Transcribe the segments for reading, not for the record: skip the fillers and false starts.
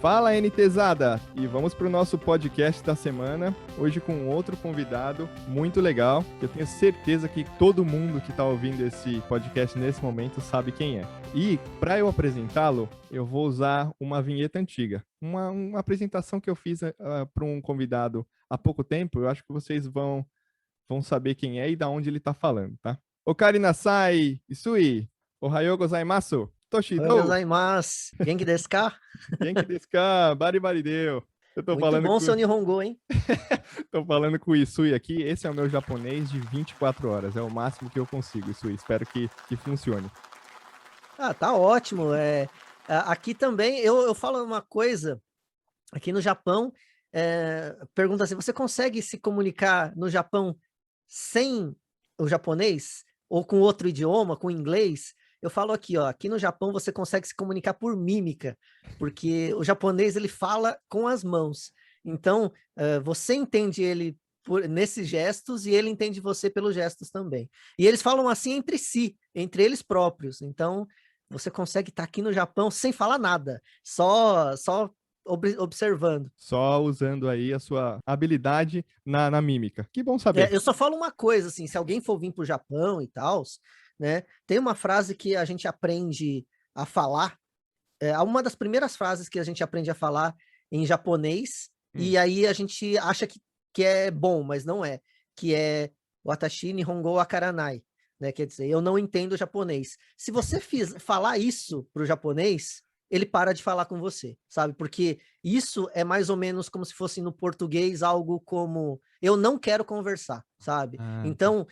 Fala, NTzada! E vamos para o nosso podcast da semana, hoje com outro convidado muito legal, que eu tenho certeza que todo mundo que está ouvindo esse podcast nesse momento sabe quem é. E para eu apresentá-lo, eu vou usar uma vinheta antiga, uma apresentação que eu fiz para um convidado há pouco tempo. Eu acho que vocês vão saber quem é e da onde ele está falando, tá? Okari nasai, isui, ohayou gozaimasu, Oi, toshidou, gozaimasu. Genki desu ka? genki desu ka, baribarideu. Eu tô Muito bom seu Nihongo, hein? Tô falando com o Isui aqui. Esse é o meu japonês de 24 horas. É o máximo que eu consigo, Isui. Espero que funcione. Ah, tá ótimo. Aqui também, eu falo uma coisa. Aqui no Japão, pergunta assim, você consegue se comunicar no Japão sem o japonês? Ou com outro idioma, com inglês? Eu falo aqui, ó, aqui no Japão você consegue se comunicar por mímica, porque o japonês ele fala com as mãos. Então, você entende ele nesses gestos e ele entende você pelos gestos também. E eles falam assim entre si, entre eles próprios. Então, você consegue estar aqui no Japão sem falar nada, só observando. Só usando aí a sua habilidade na mímica. Que bom saber. Eu só falo uma coisa, assim, se alguém for vir para o Japão e tal, né, tem uma frase que a gente aprende a falar, uma das primeiras frases que a gente aprende a falar em japonês, e aí a gente acha que é bom, mas não é, que é Watashi Nihongo Wakaranai, né, quer dizer, eu não entendo japonês. Se você falar isso para o japonês, ele para de falar com você, sabe? Porque isso é mais ou menos como se fosse no português algo como eu não quero conversar, sabe? Então,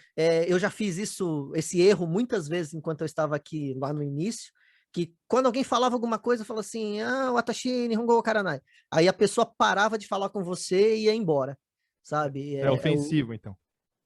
eu já fiz esse erro muitas vezes enquanto eu estava aqui lá no início, que quando alguém falava alguma coisa, falava assim, watashi nihongo karanai. Aí a pessoa parava de falar com você e ia embora, sabe? É ofensivo, então.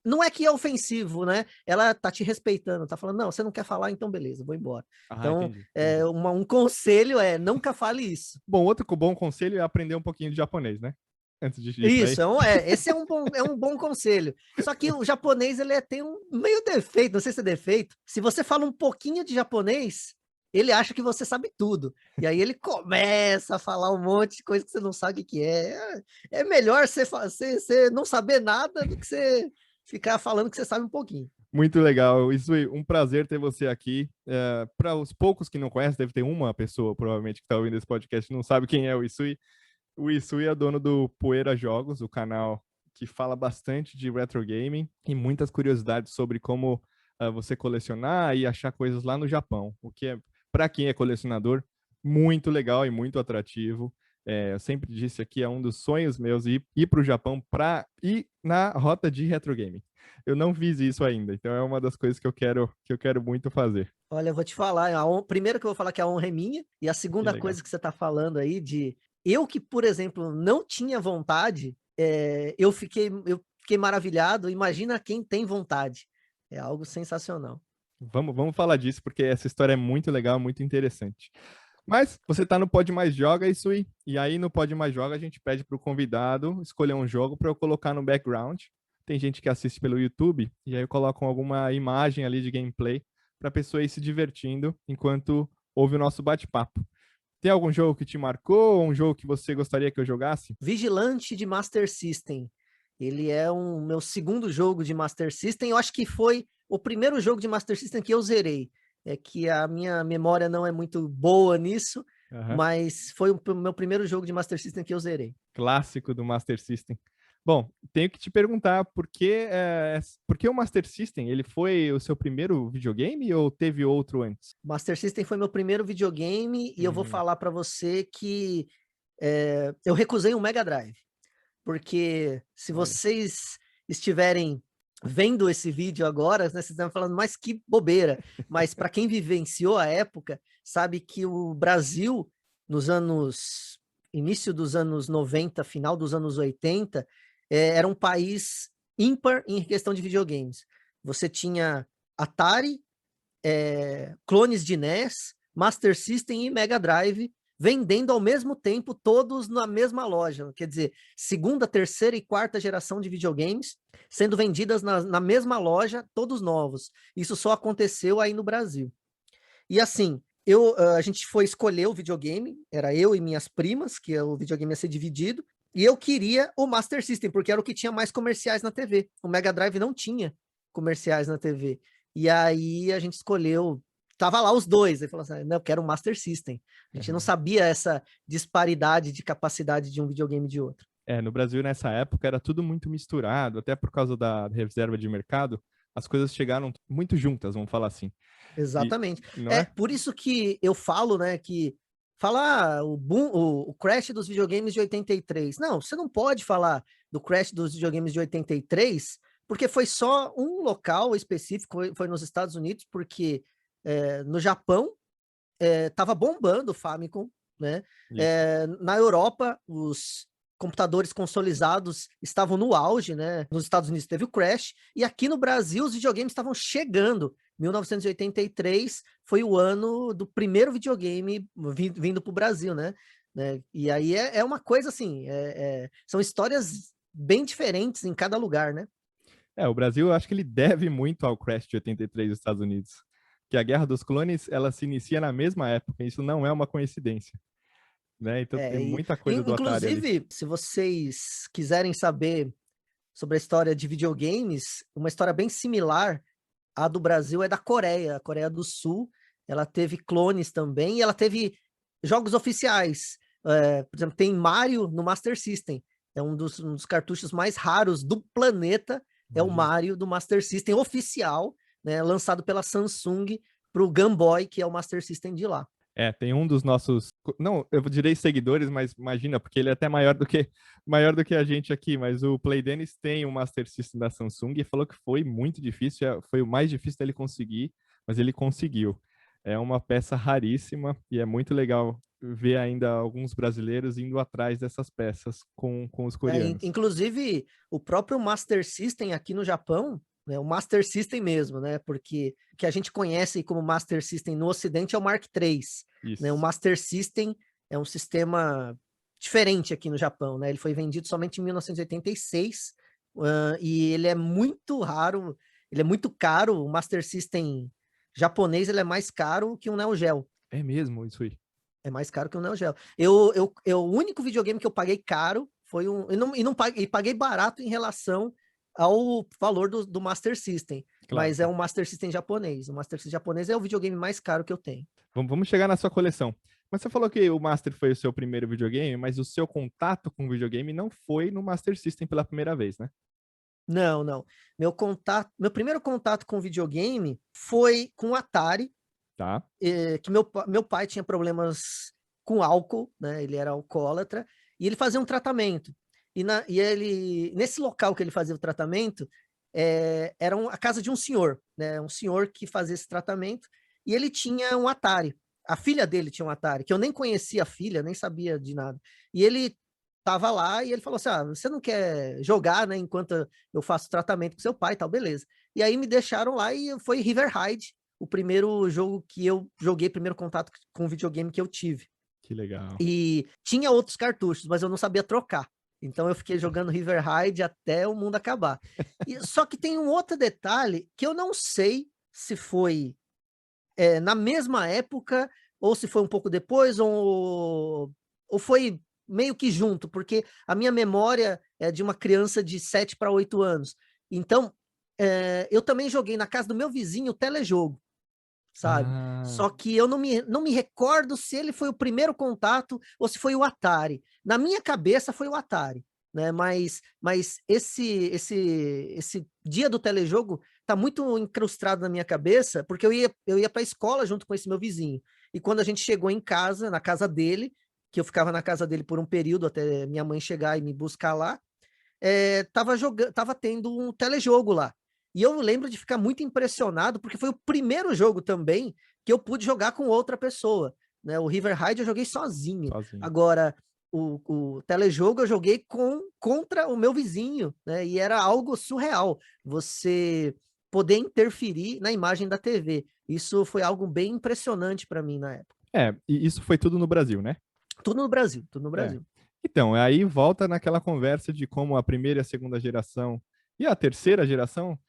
Não é que é ofensivo, né? Ela tá te respeitando, tá falando, não, você não quer falar, então beleza, vou embora. Então, Entendi. um conselho é, nunca fale isso. Bom, outro bom conselho é aprender um pouquinho de japonês, né? Antes disso aí. Isso, esse é um bom conselho. Só que o japonês, ele tem um meio defeito, não sei se é defeito. Se você fala um pouquinho de japonês, ele acha que você sabe tudo. E aí ele começa a falar um monte de coisa que você não sabe o que é. É melhor você não saber nada do que você ficar falando que você sabe um pouquinho. Muito legal. Isui, um prazer ter você aqui. Para os poucos que não conhecem, deve ter uma pessoa, provavelmente, que está ouvindo esse podcast e não sabe quem é o Isui. O Isui é dono do Poeira Jogos, o canal que fala bastante de retro gaming e muitas curiosidades sobre como você colecionar e achar coisas lá no Japão, o que é, para quem é colecionador, muito legal e muito atrativo. Eu sempre disse aqui, é um dos sonhos meus ir para o Japão para ir na rota de retro gaming. Eu não fiz isso ainda, então é uma das coisas que eu quero muito fazer. Olha, eu vou te falar, primeiro que eu vou falar que a honra é minha, e a segunda coisa que você está falando aí de eu que, por exemplo, não tinha vontade, eu fiquei maravilhado. Imagina quem tem vontade. É algo sensacional. Vamos falar disso, porque essa história é muito legal, muito interessante. Mas você tá no Pode Mais Joga, Isui, e aí no Pode Mais Joga a gente pede para o convidado escolher um jogo para eu colocar no background. Tem gente que assiste pelo YouTube, e aí eu coloco alguma imagem ali de gameplay para a pessoa ir se divertindo enquanto ouve o nosso bate-papo. Tem algum jogo que te marcou, ou um jogo que você gostaria que eu jogasse? Vigilante de Master System. Ele é o meu segundo jogo de Master System. Eu acho que foi o primeiro jogo de Master System que eu zerei. É que a minha memória não é muito boa nisso, mas foi o meu primeiro jogo de Master System que eu zerei. Clássico do Master System. Bom, tenho que te perguntar por que o Master System, ele foi o seu primeiro videogame ou teve outro antes? Master System foi meu primeiro videogame e eu vou falar para você que eu recusei um Mega Drive, porque se vocês estiverem vendo esse vídeo agora, né, vocês estão falando, mas que bobeira, mas para quem vivenciou a época, sabe que o Brasil, início dos anos 90, final dos anos 80, era um país ímpar em questão de videogames. Você tinha Atari, clones de NES, Master System e Mega Drive, vendendo ao mesmo tempo, todos na mesma loja. Quer dizer, segunda, terceira e quarta geração de videogames sendo vendidas na mesma loja, todos novos. Isso só aconteceu aí no Brasil. E assim, a gente foi escolher o videogame, era eu e minhas primas, que o videogame ia ser dividido, e eu queria o Master System, porque era o que tinha mais comerciais na TV. O Mega Drive não tinha comerciais na TV. E aí a gente escolheu, tava lá os dois, aí falou assim, não, eu quero o Master System. A gente não sabia essa disparidade de capacidade de um videogame de outro. No Brasil, nessa época, era tudo muito misturado, até por causa da reserva de mercado, as coisas chegaram muito juntas, vamos falar assim. Exatamente. Não É é? por isso que eu falo, né, que falar o boom, o crash dos videogames de 83. Não, você não pode falar do crash dos videogames de 83, porque foi só um local específico, foi nos Estados Unidos, porque no Japão tava bombando o Famicom, né? Na Europa, os computadores consolidados estavam no auge, né? Nos Estados Unidos teve o crash, e aqui no Brasil os videogames estavam chegando. 1983 foi o ano do primeiro videogame vindo para o Brasil, né? E aí é uma coisa assim, são histórias bem diferentes em cada lugar, né? O Brasil, eu acho que ele deve muito ao crash de 83 dos Estados Unidos. Que a Guerra dos Clones, ela se inicia na mesma época, isso não é uma coincidência. Né? Então tem muita coisa do Atari ali. Inclusive, se vocês quiserem saber sobre a história de videogames, uma história bem similar à do Brasil é da Coreia. A Coreia do Sul, ela teve clones também, e ela teve jogos oficiais. Por exemplo, tem Mario no Master System. É um dos cartuchos mais raros do planeta, é o Mario do Master System oficial, né, lançado pela Samsung para o Game Boy, que é o Master System de lá. Tem um dos nossos, não, eu direi seguidores, mas imagina, porque ele é até maior do que a gente aqui, mas o Play Dennis tem um Master System da Samsung e falou que foi muito difícil, foi o mais difícil dele conseguir, mas ele conseguiu. É uma peça raríssima e é muito legal ver ainda alguns brasileiros indo atrás dessas peças com os coreanos. Inclusive, o próprio Master System aqui no Japão, né, o Master System mesmo, né? Porque o que a gente conhece como Master System no Ocidente é o Mark III. Né, o Master System é um sistema diferente aqui no Japão, né? Ele foi vendido somente em 1986 e ele é muito raro, ele é muito caro. O Master System japonês ele é mais caro que um Neo Geo. É mesmo, isso aí. É mais caro que um Neo Geo. O único videogame que eu paguei caro foi e paguei barato em relação ao valor do Master System. Claro. Mas é um Master System japonês. O Master System japonês é o videogame mais caro que eu tenho. Vamos chegar na sua coleção. Mas você falou que o Master foi o seu primeiro videogame, mas o seu contato com o videogame não foi no Master System pela primeira vez, né? Não. Meu primeiro contato com videogame foi com o Atari. Tá. Que meu pai tinha problemas com álcool, né? Ele era alcoólatra, e ele fazia um tratamento. E ele, nesse local que ele fazia o tratamento, era a casa de um senhor, né? Um senhor que fazia esse tratamento, e ele tinha um Atari. A filha dele tinha um Atari, que eu nem conhecia a filha, nem sabia de nada. E ele tava lá e ele falou assim: você não quer jogar, né? Enquanto eu faço tratamento com seu pai, tal, beleza. E aí me deixaram lá e foi River Raid, o primeiro jogo que eu joguei, primeiro contato com o videogame que eu tive. Que legal. E tinha outros cartuchos, mas eu não sabia trocar. Então eu fiquei jogando River Raid até o mundo acabar. Só que tem um outro detalhe que eu não sei se foi na mesma época, ou se foi um pouco depois, ou foi meio que junto, porque a minha memória é de uma criança de 7 para 8 anos. Então, eu também joguei na casa do meu vizinho o telejogo, sabe? Só que eu não me recordo se ele foi o primeiro contato ou se foi o Atari. Na minha cabeça foi o Atari, né? Mas esse dia do telejogo tá muito incrustado na minha cabeça, porque eu ia para a escola junto com esse meu vizinho. E quando a gente chegou em casa, na casa dele, que eu ficava na casa dele por um período até minha mãe chegar e me buscar lá, tava tendo um telejogo lá. E eu lembro de ficar muito impressionado, porque foi o primeiro jogo também que eu pude jogar com outra pessoa, né? O River Raid eu joguei sozinho. Agora, o telejogo eu joguei contra o meu vizinho, né? E era algo surreal, você poder interferir na imagem da TV. Isso foi algo bem impressionante para mim na época. E isso foi tudo no Brasil, né? Tudo no Brasil, tudo no Brasil. Então, aí volta naquela conversa de como a primeira e a segunda geração e a terceira geração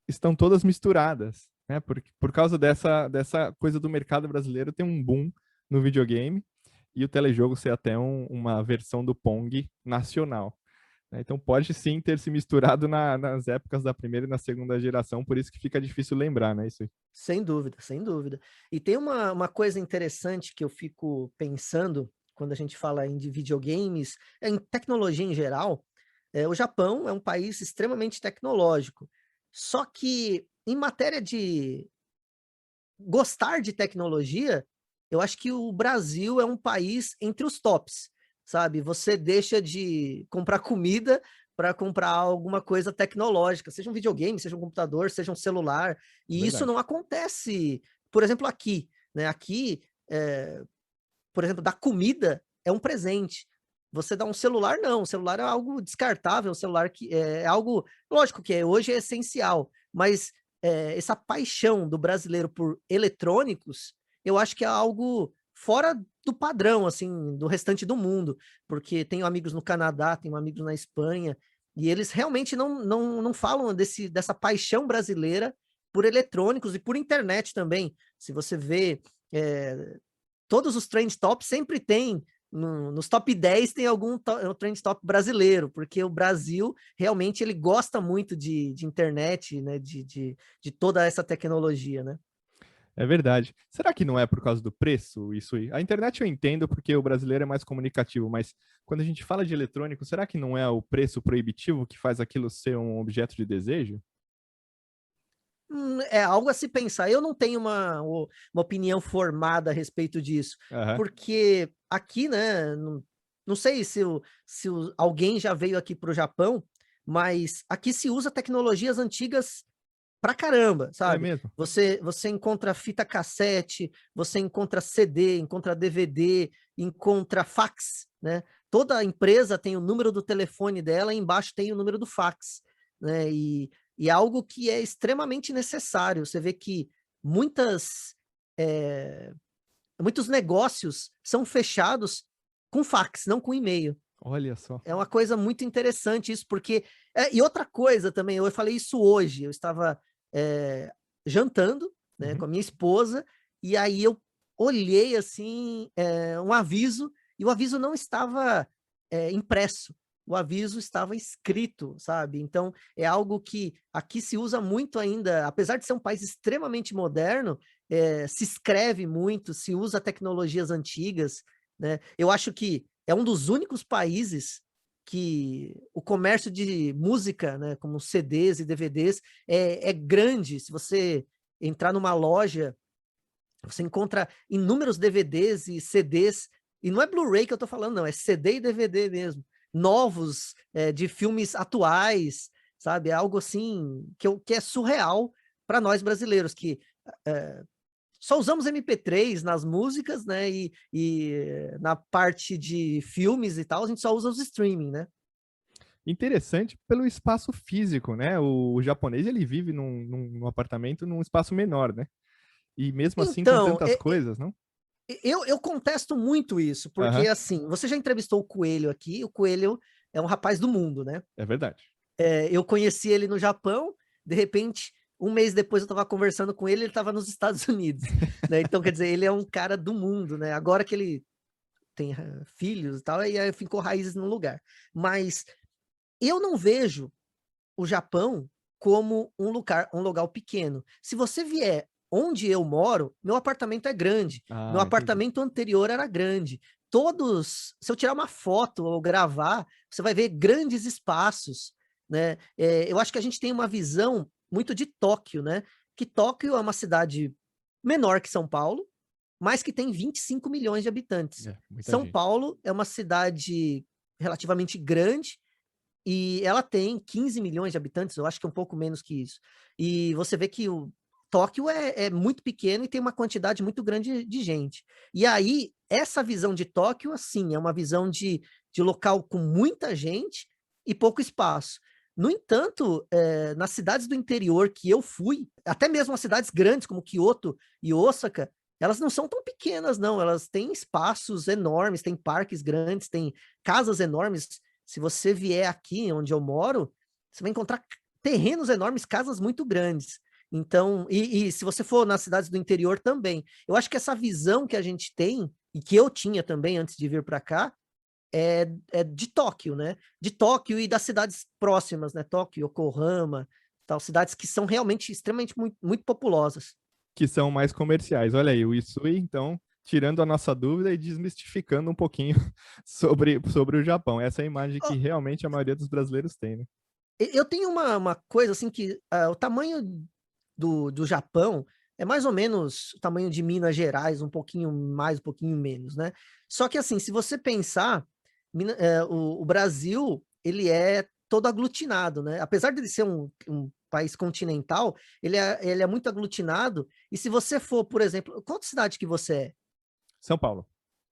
estão todas misturadas, né? Por causa dessa coisa do mercado brasileiro, tem um boom no videogame e o telejogo ser até uma versão do Pong nacional, né? Então pode sim ter se misturado nas épocas da primeira e na segunda geração, por isso que fica difícil lembrar, né? Isso aí. Sem dúvida, sem dúvida. E tem uma coisa interessante que eu fico pensando quando a gente fala de videogames, em tecnologia em geral. O Japão é um país extremamente tecnológico. Só que em matéria de gostar de tecnologia, eu acho que o Brasil é um país entre os tops, sabe? Você deixa de comprar comida para comprar alguma coisa tecnológica, seja um videogame, seja um computador, seja um celular, e isso Verdade. não acontece, por exemplo, aqui, né? Aqui, por exemplo, da comida é um presente. Você dá um celular, não. O celular é algo descartável, o celular que é algo, lógico que hoje é essencial, mas essa paixão do brasileiro por eletrônicos, eu acho que é algo fora do padrão, assim, do restante do mundo, porque tenho amigos no Canadá, tenho amigos na Espanha, e eles realmente não falam dessa paixão brasileira por eletrônicos e por internet também. Se você vê é, todos os trend tops sempre tem, nos top 10 tem algum trend top brasileiro, porque o Brasil realmente ele gosta muito de internet, né, de toda essa tecnologia, né? É verdade. Será que não é por causa do preço isso aí? A internet eu entendo porque o brasileiro é mais comunicativo, mas quando a gente fala de eletrônico, será que não é o preço proibitivo que faz aquilo ser um objeto de desejo? É algo a se pensar. Eu não tenho uma opinião formada a respeito disso, Aham. porque aqui, né, não sei se alguém já veio aqui para o Japão, mas aqui se usa tecnologias antigas pra caramba, É sabe? mesmo? Você encontra fita cassete, você encontra CD, encontra DVD, encontra fax, né? Toda empresa tem o número do telefone dela e embaixo tem o número do fax, né? E é algo que é extremamente necessário. Você vê que muitas, é, muitos negócios são fechados com fax, não com e-mail. Olha só. É uma coisa muito interessante isso, porque. E outra coisa também, eu falei isso hoje, eu estava é, jantando, né, com Uhum. a minha esposa, e aí eu olhei assim um aviso, e o aviso não estava impresso, o aviso estava escrito, sabe? Então é algo que aqui se usa muito ainda, apesar de ser um país extremamente moderno, se escreve muito, se usa tecnologias antigas, né? Eu acho que é um dos únicos países que o comércio de música, né, como CDs e DVDs, é grande. Se você entrar numa loja, você encontra inúmeros DVDs e CDs, e não é Blu-ray que eu estou falando, não, é CD e DVD mesmo, novos, de filmes atuais, sabe? É algo assim que é surreal para nós brasileiros, que é, só usamos MP3 nas músicas, né? E na parte de filmes e tal, a gente só usa os streaming, né? Interessante pelo espaço físico, né? O japonês ele vive num apartamento num espaço menor, né? E mesmo assim com Então, tantas coisas, não? eu contesto muito isso, porque Aham, assim, você já entrevistou o Coelho aqui, o Coelho é um rapaz do mundo, né? é verdade. Eu conheci ele no Japão, de repente, um mês depois eu estava conversando com ele, ele estava nos Estados Unidos, né? Então, quer dizer, ele é um cara do mundo, né? Agora que ele tem filhos e tal, aí ficou raízes no lugar. Mas eu não vejo o Japão como um lugar pequeno. Se você vier onde eu moro, meu apartamento é grande. Meu Ah, entendi. apartamento anterior era grande. Se eu tirar uma foto ou gravar, você vai ver grandes espaços, né? Eu acho que a gente tem uma visão muito de Tóquio, né? Que Tóquio é uma cidade menor que São Paulo, mas que tem 25 milhões de habitantes. É, muita São gente. Paulo é uma cidade relativamente grande, e ela tem 15 milhões de habitantes, eu acho que é um pouco menos que isso. E você vê que o Tóquio é muito pequeno e tem uma quantidade muito grande de gente. E aí, essa visão de Tóquio, assim, é uma visão de local com muita gente e pouco espaço. No entanto, nas cidades do interior que eu fui, até mesmo as cidades grandes como Kyoto e Osaka, elas não são tão pequenas, não. Elas têm espaços enormes, têm parques grandes, têm casas enormes. Se você vier aqui onde eu moro, você vai encontrar terrenos enormes, casas muito grandes. Então, e se você for nas cidades do interior também. Eu acho que essa visão que a gente tem, e que eu tinha também antes de vir para cá, é de Tóquio, né? De Tóquio e das cidades próximas, né? Tóquio, Yokohama, tal, cidades que são realmente extremamente muito, muito populosas. Que são mais comerciais. Olha aí, o Isui, então, tirando a nossa dúvida e desmistificando um pouquinho sobre o Japão. Essa é a imagem que realmente a maioria dos brasileiros tem, né? Eu tenho uma coisa assim que o tamanho do Japão é mais ou menos o tamanho de Minas Gerais, um pouquinho mais, um pouquinho menos, né? Só que assim, se você pensar, o Brasil, ele é todo aglutinado, né? Apesar de ele ser um país continental, ele é muito aglutinado, e se você for, por exemplo, qual cidade que você é? São Paulo.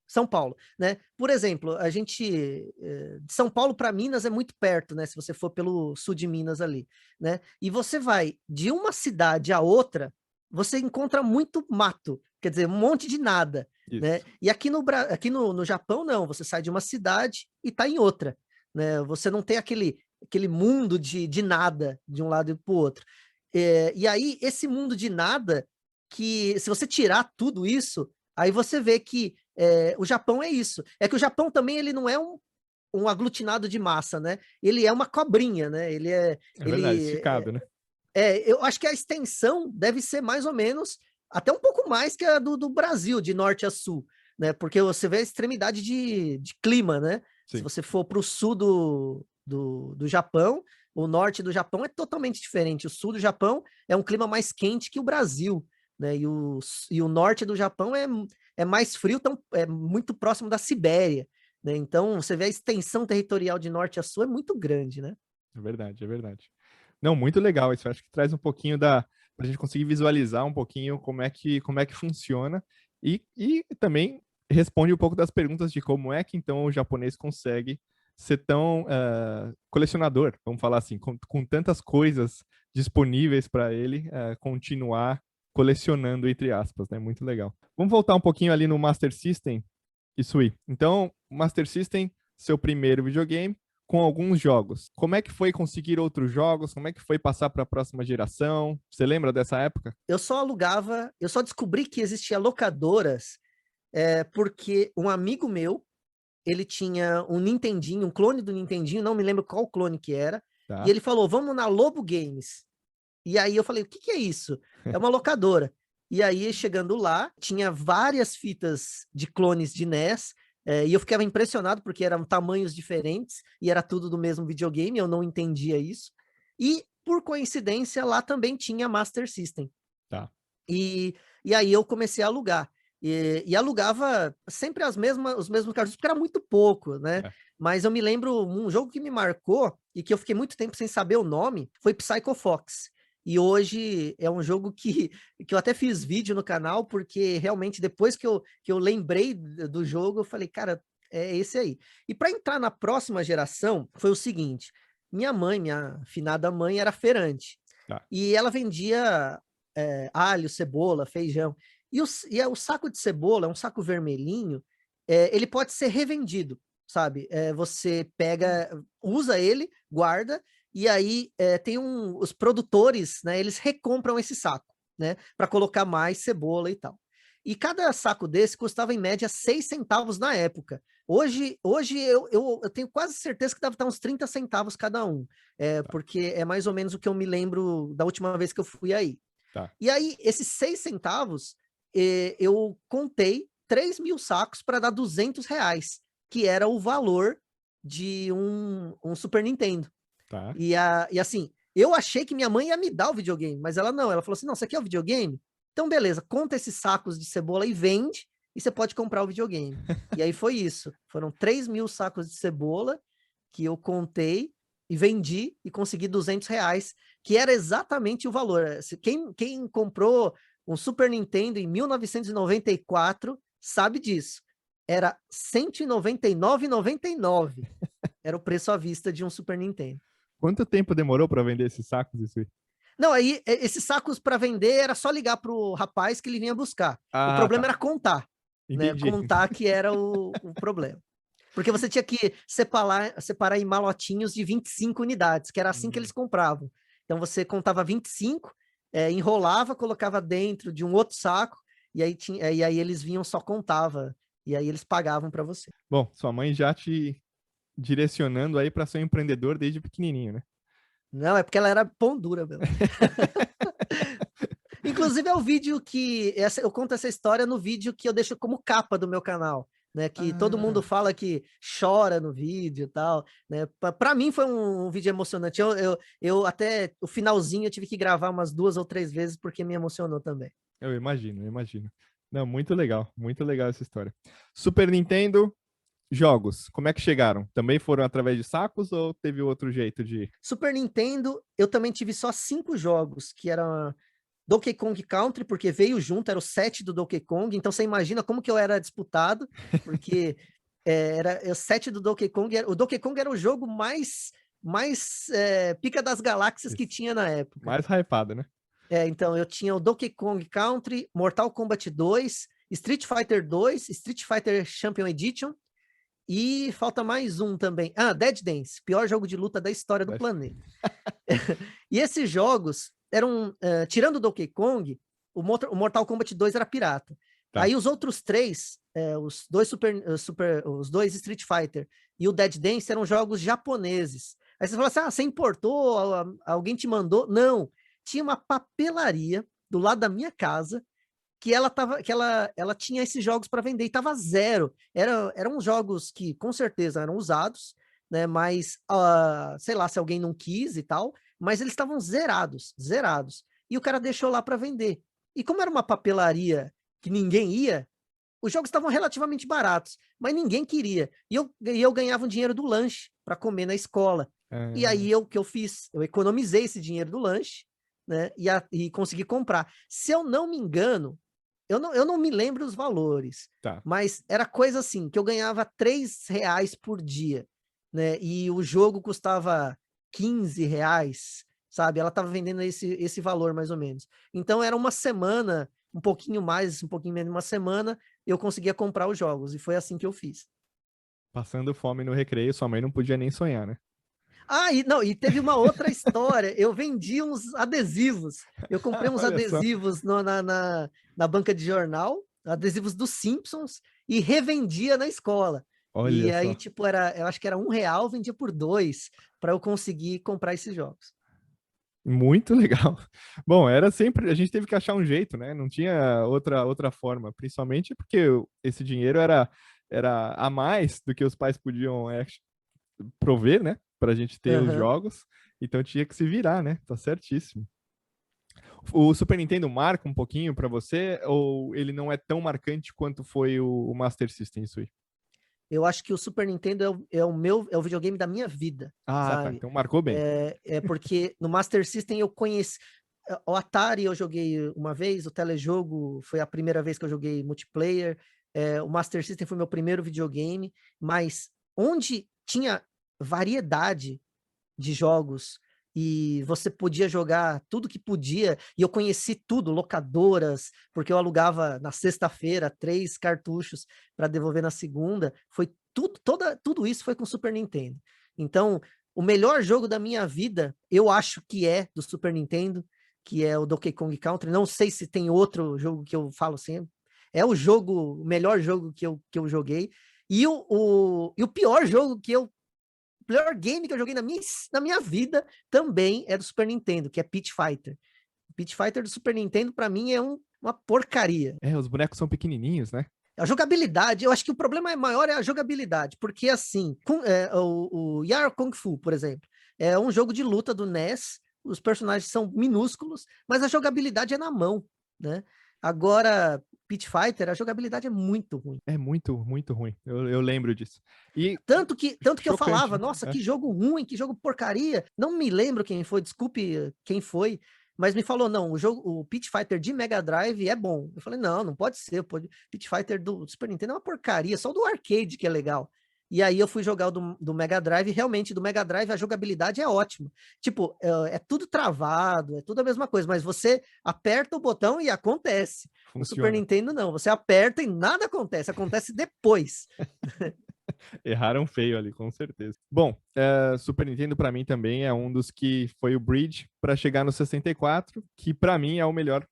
São Paulo, né? Por exemplo, a gente de São Paulo para Minas é muito perto, né? Se você for pelo sul de Minas ali, né? E você vai de uma cidade a outra, você encontra muito mato, quer dizer, um monte de nada, né? Isso. E aqui no Japão não, você sai de uma cidade e tá em outra, né? Você não tem aquele mundo de nada de um lado e para o outro. E aí esse mundo de nada que se você tirar tudo isso, aí você vê que o Japão é isso. É que o Japão também ele não é um aglutinado de massa, né? Ele é uma cobrinha, né? É verdade, esticado, né? Eu acho que a extensão deve ser mais ou menos até um pouco mais que a do Brasil, de norte a sul, né? Porque você vê a extremidade de clima, né? Se Sim. você for para o sul do Japão, o norte do Japão é totalmente diferente. O sul do Japão é um clima mais quente que o Brasil, né? E o norte do Japão é mais frio, é muito próximo da Sibéria, né? Então, você vê a extensão territorial de norte a sul é muito grande, né? É verdade, é verdade. Não, muito legal isso. Acho que traz um pouquinho para a gente conseguir visualizar um pouquinho como é que funciona e também responde um pouco das perguntas de como é que então o japonês consegue ser tão colecionador, vamos falar assim, com tantas coisas disponíveis para ele continuar colecionando, entre aspas, né? Muito legal. Vamos voltar um pouquinho ali no Master System, Isui. Então, Master System, seu primeiro videogame com alguns jogos. Como é que foi conseguir outros jogos? Como é que foi passar para a próxima geração? Você lembra dessa época? Eu só descobri que existia locadoras porque um amigo meu, ele tinha um Nintendinho, um clone do Nintendinho, não me lembro qual clone que era, e Tá. ele falou, vamos na Lobo Games. E aí eu falei, o que que é isso? É uma locadora. E aí, chegando lá, tinha várias fitas de clones de NES, e eu ficava impressionado porque eram tamanhos diferentes e era tudo do mesmo videogame, eu não entendia isso. E, por coincidência, lá também tinha Master System. Tá. E aí eu comecei a alugar. E alugava sempre os mesmos cartuchos, porque era muito pouco, né? É. Mas eu me lembro, um jogo que me marcou e que eu fiquei muito tempo sem saber o nome, foi Psycho Fox. E hoje é um jogo que eu até fiz vídeo no canal, porque realmente depois que eu lembrei do jogo, eu falei, cara, é esse aí. E para entrar na próxima geração, foi o seguinte: minha finada mãe, era feirante. Tá. E ela vendia alho, cebola, feijão. O saco de cebola, é um saco vermelhinho, ele pode ser revendido, sabe? Você pega, usa ele, guarda, e aí tem os produtores, né? Eles recompram esse saco, né? Para colocar mais cebola e tal. E cada saco desse custava em média 6 centavos na época. Hoje eu tenho quase certeza que deve estar uns 30 centavos cada um, Tá. porque é mais ou menos o que eu me lembro da última vez que eu fui aí. Tá. E aí, esses 6 centavos, eu contei 3.000 sacos para dar R$ 200, que era o valor de um Super Nintendo. Tá. E assim, eu achei que minha mãe ia me dar o videogame, mas ela não. Ela falou assim: não, você quer o videogame? Então, beleza, conta esses sacos de cebola e vende, e você pode comprar o videogame. E aí foi isso. Foram 3.000 sacos de cebola que eu contei e vendi e consegui R$ 200, que era exatamente o valor. Quem comprou um Super Nintendo em 1994 sabe disso. Era R$ 199,99. Era o preço à vista de um Super Nintendo. Quanto tempo demorou para vender esses sacos, Isui? Não, aí esses sacos para vender era só ligar pro rapaz que ele vinha buscar. O Ah, problema tá. era contar, né? Entendi. Contar que era o problema. Porque você tinha que separar em malotinhos de 25 unidades, que era assim que eles Hum. compravam. Então você contava 25 enrolava, colocava dentro de um outro saco, e aí eles vinham, só contava, e aí eles pagavam para você. Bom, sua mãe já te direcionando aí para ser um empreendedor desde pequenininho, né? Não, é porque ela era pão dura mesmo. Inclusive é o vídeo que... eu conto essa história no vídeo que eu deixo como capa do meu canal, né? Que todo mundo fala que chora no vídeo e tal, né? Para mim foi um vídeo emocionante. Eu até o finalzinho eu tive que gravar umas 2 ou 3 vezes porque me emocionou também. Eu imagino, eu imagino. Não, muito legal essa história. Super Nintendo, jogos, como é que chegaram? Também foram através de sacos ou teve outro jeito de... Super Nintendo, eu também tive só 5 jogos, que era Donkey Kong Country, porque veio junto, era o set do Donkey Kong, então você imagina como que eu era disputado, porque era o set do Donkey Kong, o Donkey Kong era o jogo mais pica das galáxias que tinha na época. Mais hypado, né? Então eu tinha o Donkey Kong Country, Mortal Kombat 2, Street Fighter 2, Street Fighter Champion Edition, e falta mais um também. Dead Dance, pior jogo de luta da história do planeta. E esses jogos eram, tirando o Donkey Kong, o Mortal Kombat 2 era pirata. Tá. Aí os outros 3, os dois Street Fighter e o Dead Dance eram jogos japoneses. Aí você fala assim, você importou, alguém te mandou? Não, tinha uma papelaria do lado da minha casa que ela tinha esses jogos para vender e tava zero. Eram jogos que com certeza eram usados, né? Mas sei lá se alguém não quis e tal, mas eles estavam zerados. E o cara deixou lá para vender. E como era uma papelaria que ninguém ia, os jogos estavam relativamente baratos, mas ninguém queria. E eu ganhava um dinheiro do lanche para comer na escola. E aí o que eu fiz? Eu economizei esse dinheiro do lanche, né? E consegui comprar. Se eu não me engano, eu não me lembro os valores, tá, mas era coisa assim, que eu ganhava R$3 por dia, né? E o jogo custava R$15, sabe? Ela estava vendendo esse valor, mais ou menos. Então era uma semana, um pouquinho mais, um pouquinho menos de uma semana, eu conseguia comprar os jogos, e foi assim que eu fiz. Passando fome no recreio, sua mãe não podia nem sonhar, né? E teve uma outra história. Eu vendi uns adesivos. Eu comprei uns adesivos na banca de jornal, adesivos dos Simpsons, e revendia na escola. Olha e aí, só. Tipo, eu acho que era R$1, vendia por 2, para eu conseguir comprar esses jogos. Muito legal. Bom, era sempre, a gente teve que achar um jeito, né? Não tinha outra forma, principalmente porque esse dinheiro era a mais do que os pais podiam prover, né? Pra gente ter os jogos, então tinha que se virar, né? Tá certíssimo. O Super Nintendo marca um pouquinho pra você, ou ele não é tão marcante quanto foi o Master System, isso aí? Eu acho que o Super Nintendo é o videogame da minha vida, sabe? Tá, então marcou bem. Porque no Master System eu conheci... O Atari eu joguei uma vez, o telejogo foi a primeira vez que eu joguei multiplayer, o Master System foi meu primeiro videogame, mas onde tinha variedade de jogos e você podia jogar tudo que podia, e eu conheci tudo, locadoras, porque eu alugava na sexta-feira 3 cartuchos para devolver na segunda, foi tudo isso foi com o Super Nintendo. Então, o melhor jogo da minha vida, eu acho que é do Super Nintendo, que é o Donkey Kong Country. Não sei se tem outro jogo que eu falo sempre. É o melhor jogo que eu joguei. E o pior jogo o pior game que eu joguei na minha vida também é do Super Nintendo, que é Pit Fighter. Pit Fighter do Super Nintendo, pra mim, é uma porcaria. Os bonecos são pequenininhos, né? A jogabilidade, eu acho que o problema maior é a jogabilidade, porque assim, o Yar Kung Fu, por exemplo, é um jogo de luta do NES, os personagens são minúsculos, mas a jogabilidade é na mão, né? Agora, Pit Fighter, a jogabilidade é muito ruim. É muito, muito ruim. Eu lembro disso. E tanto que eu falava, nossa, que jogo ruim, que jogo porcaria. Não me lembro quem foi, desculpe quem foi, mas me falou, não, o Pit Fighter de Mega Drive é bom. Eu falei, não pode ser, Pit Fighter do Super Nintendo é uma porcaria, só o do arcade que é legal. E aí eu fui jogar o do Mega Drive, e realmente, do Mega Drive a jogabilidade é ótima. Tipo, é tudo travado, é tudo a mesma coisa, mas você aperta o botão e acontece. No Super Nintendo não, você aperta e nada acontece depois. Erraram feio ali, com certeza. Bom, Super Nintendo pra mim também é um dos que foi o bridge pra chegar no 64, que pra mim é o melhor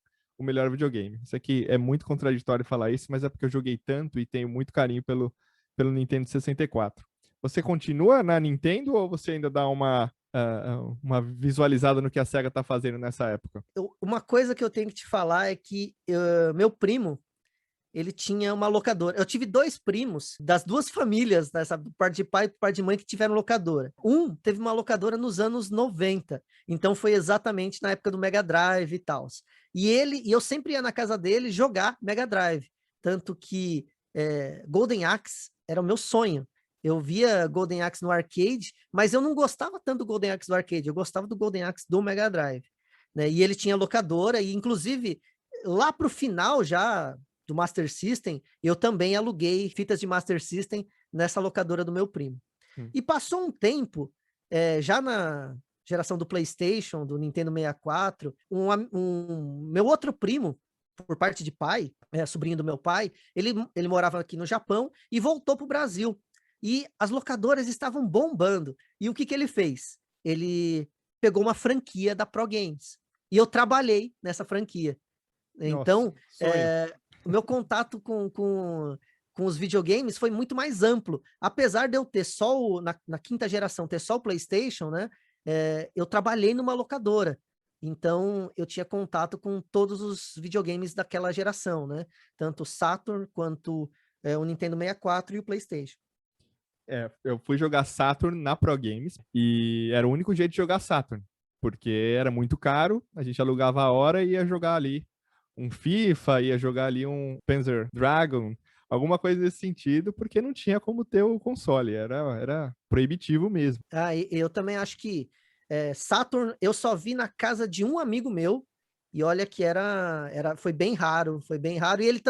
videogame. Isso aqui é muito contraditório falar isso, mas é porque eu joguei tanto e tenho muito carinho pelo Nintendo 64. Você continua na Nintendo ou você ainda dá uma visualizada no que a Sega tá fazendo nessa época? Uma coisa que eu tenho que te falar é que meu primo, ele tinha uma locadora. Eu tive dois primos das duas famílias, né, sabe, do parte de pai e do parte de mãe, que tiveram locadora. Um teve uma locadora nos anos 90, então foi exatamente na época do Mega Drive e tal. E eu sempre ia na casa dele jogar Mega Drive, tanto que Golden Axe era o meu sonho. Eu via Golden Axe no arcade, mas eu não gostava tanto do Golden Axe do arcade, eu gostava do Golden Axe do Mega Drive, né? E ele tinha locadora, e inclusive lá pro final já do Master System, eu também aluguei fitas de Master System nessa locadora do meu primo. E passou um tempo, já na geração do PlayStation, do Nintendo 64, meu outro primo, por parte de pai, sobrinho do meu pai, ele morava aqui no Japão e voltou para o Brasil. E as locadoras estavam bombando. E o que, que ele fez? Ele pegou uma franquia da Pro Games. E eu trabalhei nessa franquia. Nossa, Então, sonho. o meu contato com os videogames foi muito mais amplo. Apesar de eu ter só, na quinta geração, ter só o PlayStation, né? Eu trabalhei numa locadora. Então, eu tinha contato com todos os videogames daquela geração, né? Tanto o Saturn quanto o Nintendo 64 e o PlayStation. Eu fui jogar Saturn na Pro Games e era o único jeito de jogar Saturn, porque era muito caro, a gente alugava a hora e ia jogar ali um FIFA, ia jogar ali um Panzer Dragon, alguma coisa desse sentido, porque não tinha como ter o console, era proibitivo mesmo. Eu também acho que Saturn eu só vi na casa de um amigo meu, e olha que foi bem raro, e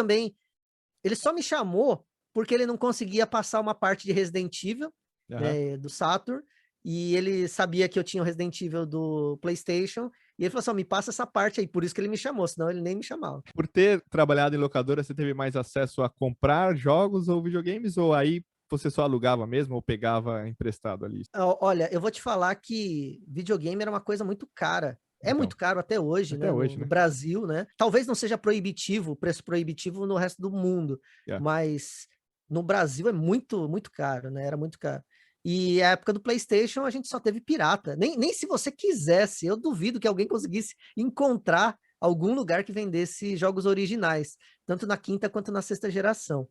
ele só me chamou porque ele não conseguia passar uma parte de Resident Evil, Aham. né, do Saturn, e ele sabia que eu tinha o Resident Evil do PlayStation, e ele falou assim, me passa essa parte aí, por isso que ele me chamou, senão ele nem me chamava. Por ter trabalhado em locadora, você teve mais acesso a comprar jogos ou videogames, ou aí você só alugava mesmo ou pegava emprestado ali? Olha, eu vou te falar que videogame era uma coisa muito cara. É Então, muito caro até hoje, até né? hoje, No né? Brasil, né? Talvez não seja proibitivo, preço proibitivo no resto do mundo, Yeah. mas no Brasil é muito, muito caro, né? Era muito caro. E a época do PlayStation a gente só teve pirata. Nem se você quisesse, eu duvido que alguém conseguisse encontrar algum lugar que vendesse jogos originais, tanto na quinta quanto na sexta geração,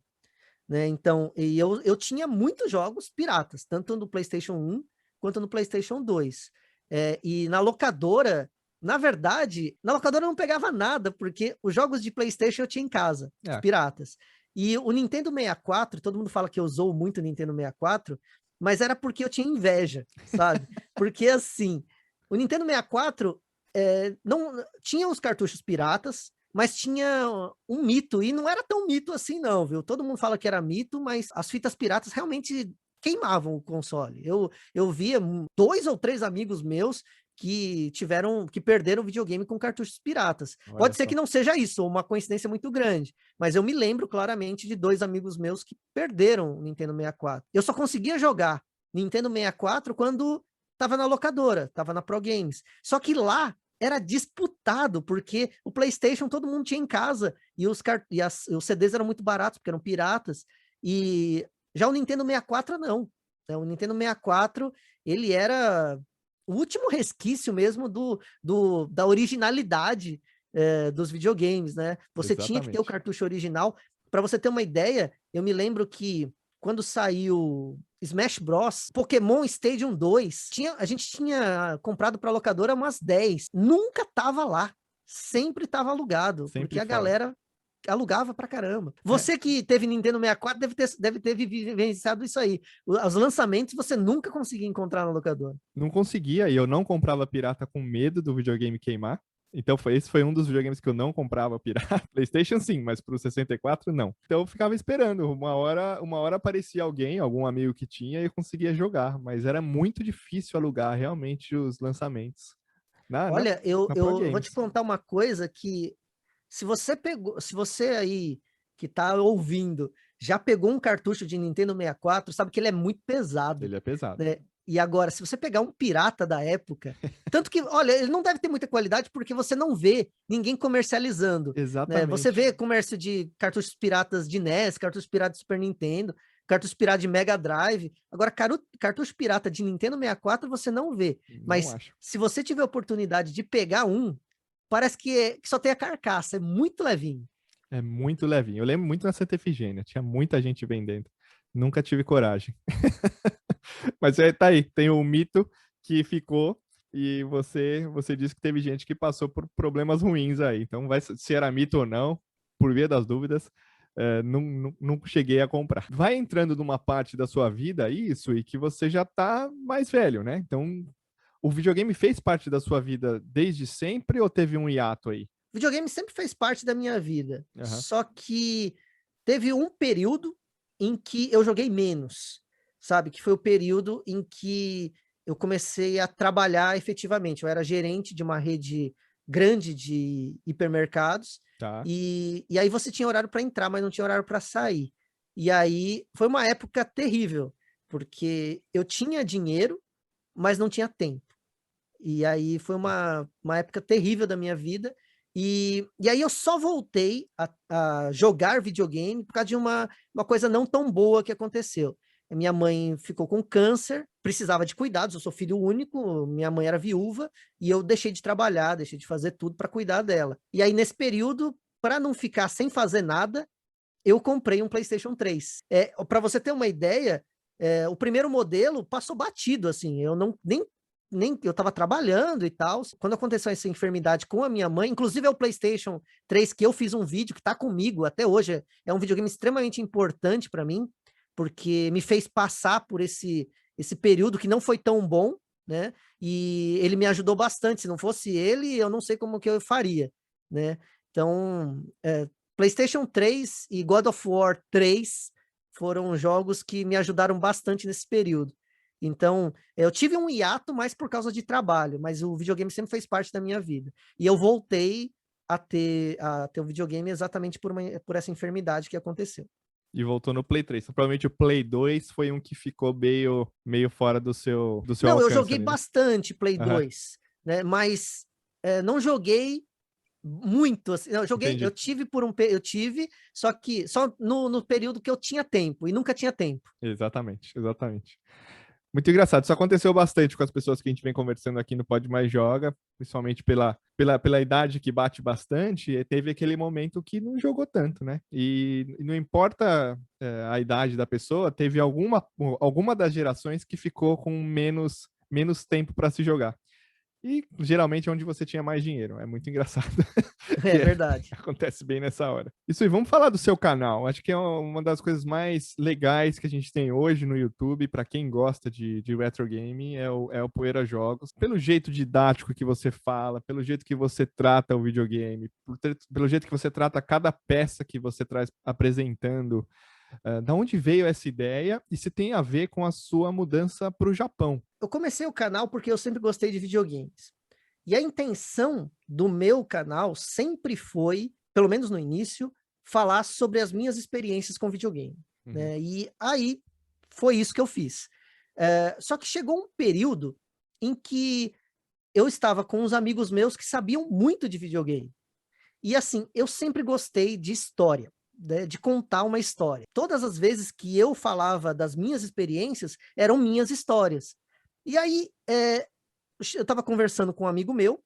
né? Então, eu tinha muitos jogos piratas, tanto no PlayStation 1 quanto no PlayStation 2. E na locadora, na verdade, na locadora eu não pegava nada, porque os jogos de PlayStation eu tinha em casa, os É, piratas. E o Nintendo 64, todo mundo fala que eu usou muito o Nintendo 64, mas era porque eu tinha inveja, sabe? Porque assim, o Nintendo 64 não tinha os cartuchos piratas, mas tinha um mito, e não era tão mito assim não, viu? Todo mundo fala que era mito, mas as fitas piratas realmente queimavam o console. Eu via 2 ou 3 amigos meus que perderam o videogame com cartuchos piratas. olha Pode ser só. que não seja isso, ou uma coincidência muito grande, mas eu me lembro claramente de 2 amigos meus que perderam o Nintendo 64. Eu só conseguia jogar Nintendo 64 quando estava na locadora, estava na Pro Games. Só que lá era disputado, porque o PlayStation todo mundo tinha em casa, e os CDs eram muito baratos, porque eram piratas, e já o Nintendo 64 não. Né? O Nintendo 64, ele era o último resquício mesmo da originalidade dos videogames, né? Você tinha que ter o Exatamente. cartucho original. Para você ter uma ideia, eu me lembro que quando saiu Smash Bros, Pokémon Stadium 2, a gente tinha comprado para locadora umas 10, nunca tava lá, sempre tava alugado, porque Sempre a fala. galera alugava pra caramba. É, Você que teve Nintendo 64 deve ter vivenciado isso aí. Os lançamentos você nunca conseguia encontrar na locadora. não conseguia e eu não comprava pirata com medo do videogame queimar. Então esse foi um dos videogames que eu não comprava pirata. PlayStation sim, mas pro 64 não. Então eu ficava esperando. Uma hora aparecia alguém, algum amigo que tinha e eu conseguia jogar. Mas era muito difícil alugar realmente os lançamentos na, na, Olha, eu, na Pro eu vou te Games. contar uma coisa que se você aí que tá ouvindo já pegou um cartucho de Nintendo 64, sabe que ele é muito pesado. Ele é pesado. Né? E agora, se você pegar um pirata da época, tanto que, olha, ele não deve ter muita qualidade porque você não vê ninguém comercializando. Exatamente. Né? Você vê comércio de cartuchos piratas de NES, cartuchos piratas de Super Nintendo, cartucho pirata de Mega Drive. Agora, cartucho pirata de Nintendo 64 você não vê. Mas se você tiver a oportunidade de pegar um, parece que só tem a carcaça, é muito levinho. É muito levinho. Eu lembro muito na Santa Efigênia, tinha muita gente vendendo. Nunca tive coragem. Mas tá aí, tem um mito que ficou e você disse que teve gente que passou por problemas ruins aí. Então, se era mito ou não, por via das dúvidas, não cheguei a comprar. Vai entrando numa parte da sua vida isso e que você já tá mais velho, né? Então, o videogame fez parte da sua vida desde sempre ou teve um hiato aí? O videogame sempre fez parte da minha vida. Só que teve um período em que eu joguei menos, sabe? Que foi o período em que eu comecei a trabalhar efetivamente. Eu era gerente de uma rede grande de hipermercados. Tá. E aí você tinha horário para entrar, mas não tinha horário para sair. E aí foi uma época terrível, porque eu tinha dinheiro, mas não tinha tempo. E aí foi uma época terrível da minha vida. E aí eu só voltei a jogar videogame por causa de uma coisa não tão boa que aconteceu. Minha mãe ficou com câncer, precisava de cuidados, eu sou filho único, minha mãe era viúva, e eu deixei de trabalhar, deixei de fazer tudo para cuidar dela. E aí, nesse período, para não ficar sem fazer nada, eu comprei um PlayStation 3. Para você ter uma ideia, o primeiro modelo passou batido, assim, eu nem eu estava trabalhando e tal. Quando aconteceu essa enfermidade com a minha mãe, inclusive é o PlayStation 3 que eu fiz um vídeo que está comigo até hoje, é um videogame extremamente importante para mim, porque me fez passar por esse período que não foi tão bom, né? E ele me ajudou bastante. Se não fosse ele, eu não sei como que eu faria, né? Então, PlayStation 3 e God of War 3 foram jogos que me ajudaram bastante nesse período. Então, eu tive um hiato mais por causa de trabalho, mas o videogame sempre fez parte da minha vida. E eu voltei a ter o videogame exatamente por essa enfermidade que aconteceu. E voltou no Play 3. Então, provavelmente o Play 2 foi um que ficou meio fora do seu Não, alcance. Eu joguei bastante Play 2, né? Mas não joguei muito. Assim, eu tive eu tive, só que só no período que eu tinha tempo, e nunca tinha tempo. Exatamente. Muito engraçado. Isso aconteceu bastante com as pessoas que a gente vem conversando aqui no Pode Mais Joga, principalmente pela idade que bate bastante, e teve aquele momento que não jogou tanto, né? E não importa a idade da pessoa, teve alguma das gerações que ficou com menos tempo para se jogar. E geralmente é onde você tinha mais dinheiro. É muito engraçado. É verdade. Acontece bem nessa hora. Isso aí, vamos falar do seu canal. Acho que é uma das coisas mais legais que a gente tem hoje no YouTube, para quem gosta de retro gaming, é o Poeira Jogos. Pelo jeito didático que você fala, pelo jeito que você trata o videogame, pelo jeito que você trata cada peça que você traz apresentando. Da onde veio essa ideia e se tem a ver com a sua mudança para o Japão? Eu comecei o canal porque eu sempre gostei de videogames. E a intenção do meu canal sempre foi, pelo menos no início, falar sobre as minhas experiências com videogame. Né? E aí foi isso que eu fiz. Só que chegou um período em que eu estava com uns amigos meus que sabiam muito de videogame. E assim, eu sempre gostei de história, né, de contar uma história. Todas as vezes que eu falava das minhas experiências, eram minhas histórias. E aí, eu estava conversando com um amigo meu,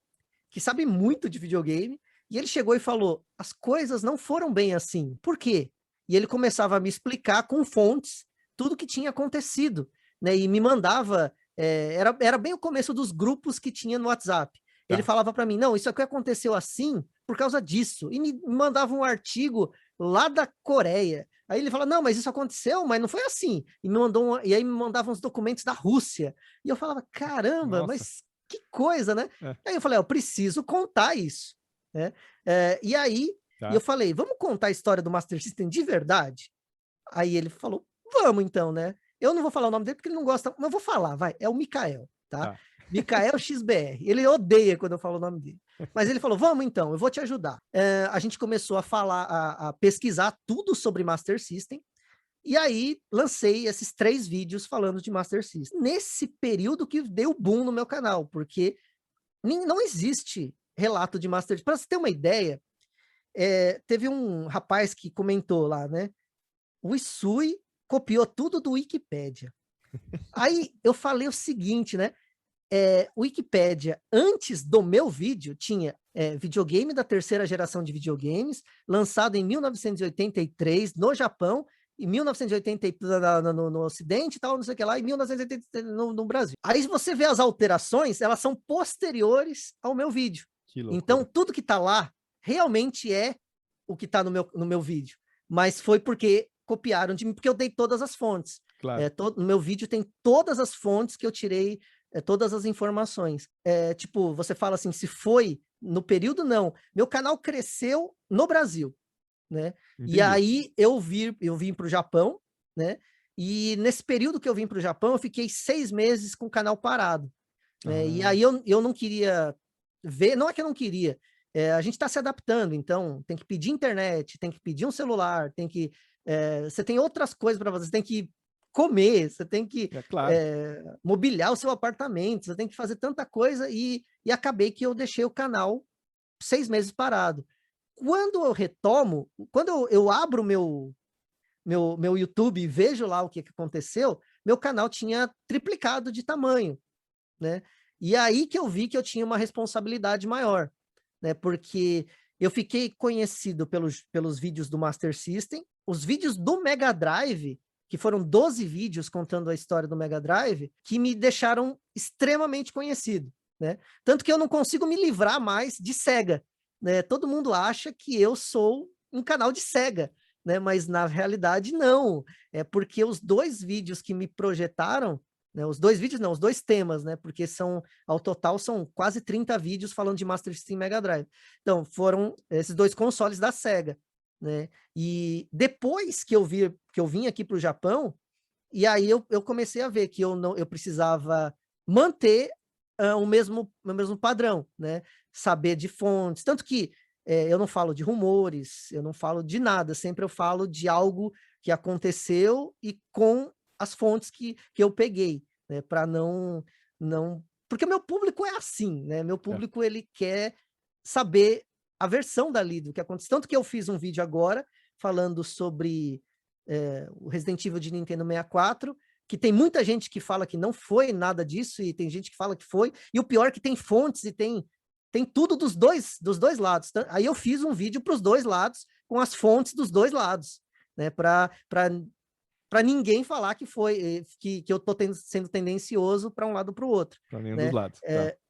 que sabe muito de videogame, e ele chegou e falou, as coisas não foram bem assim. Por quê? E ele começava a me explicar com fontes tudo que tinha acontecido, né? E me mandava, era bem o começo dos grupos que tinha no WhatsApp. Tá. Ele falava para mim, não, isso aqui aconteceu assim por causa disso. E me mandava um artigo lá da Coreia. Aí ele fala, não, mas isso aconteceu, mas não foi assim. E aí me mandava uns documentos da Rússia. E eu falava, caramba, mas que coisa, né? Aí eu falei, eu preciso contar isso. Né? E aí eu falei, vamos contar a história do Master System de verdade? Aí ele falou, vamos então, né? Eu não vou falar o nome dele porque ele não gosta, mas eu vou falar, vai, é o Mikael, tá? Mikael XBR. Ele odeia quando eu falo o nome dele. Mas ele falou, vamos então, eu vou te ajudar. A gente começou a falar, a pesquisar tudo sobre Master System, E aí lancei esses 3 vídeos falando de Master System. Nesse período que deu boom no meu canal, porque não existe relato de Master System. Para você ter uma ideia, teve um rapaz que comentou lá, né? O Isui copiou tudo do Wikipédia. Aí eu falei o seguinte, né? Wikipédia, antes do meu vídeo, tinha videogame da 3ª geração de videogames, lançado em 1983 no Japão, em 1980 no Ocidente e tal, não sei o que lá, em 1980 no Brasil. Aí você vê as alterações, elas são posteriores ao meu vídeo. Então, tudo que tá lá realmente é o que tá no meu vídeo. Mas foi porque copiaram de mim, porque eu dei todas as fontes. Claro. No meu vídeo tem todas as fontes que eu tirei, todas as informações. Tipo, você fala assim, se foi no período, não. Meu canal cresceu no Brasil, né? Entendi. E aí eu vim para o Japão, né? E nesse período que eu vim para o Japão, eu fiquei 6 meses com o canal parado, né? E aí eu não queria ver, não é que eu não queria, a gente está se adaptando, então tem que pedir internet, tem que pedir um celular, você tem outras coisas para fazer, você tem que comer, você tem que claro. mobiliar o seu apartamento, você tem que fazer tanta coisa e acabei que eu deixei o canal 6 meses parado. Quando eu retomo, quando eu abro meu YouTube e vejo lá o que aconteceu, meu canal tinha triplicado de tamanho, né? E aí que eu vi que eu tinha uma responsabilidade maior, né? Porque eu fiquei conhecido pelos vídeos do Master System, os vídeos do Mega Drive, que foram 12 vídeos contando a história do Mega Drive, que me deixaram extremamente conhecido, né? Tanto que eu não consigo me livrar mais de Sega, né? Todo mundo acha que eu sou um canal de Sega, né? Mas na realidade não. É porque os 2 vídeos que me projetaram, né? Os 2 vídeos não, os 2 temas, né? Porque ao total são quase 30 vídeos falando de Master System e Mega Drive. Então, foram esses 2 consoles da Sega, né? E depois que eu vim aqui para o Japão, e aí eu comecei a ver que eu precisava manter o mesmo padrão, né? Saber de fontes, tanto que eu não falo de rumores, eu não falo de nada, sempre eu falo de algo que aconteceu e com as fontes que eu peguei, né? Para não porque o meu público é assim, né? Meu público ele quer saber a versão dali do que aconteceu. Tanto que eu fiz um vídeo agora falando sobre o Resident Evil de Nintendo 64, que tem muita gente que fala que não foi nada disso, e tem gente que fala que foi, e o pior é que tem fontes e tem tudo dos dois lados. Aí eu fiz um vídeo para os 2 lados, com as fontes dos 2 lados, né? Para ninguém falar que foi que eu estou sendo tendencioso para um lado ou para o outro. Para nenhum né? dos lados.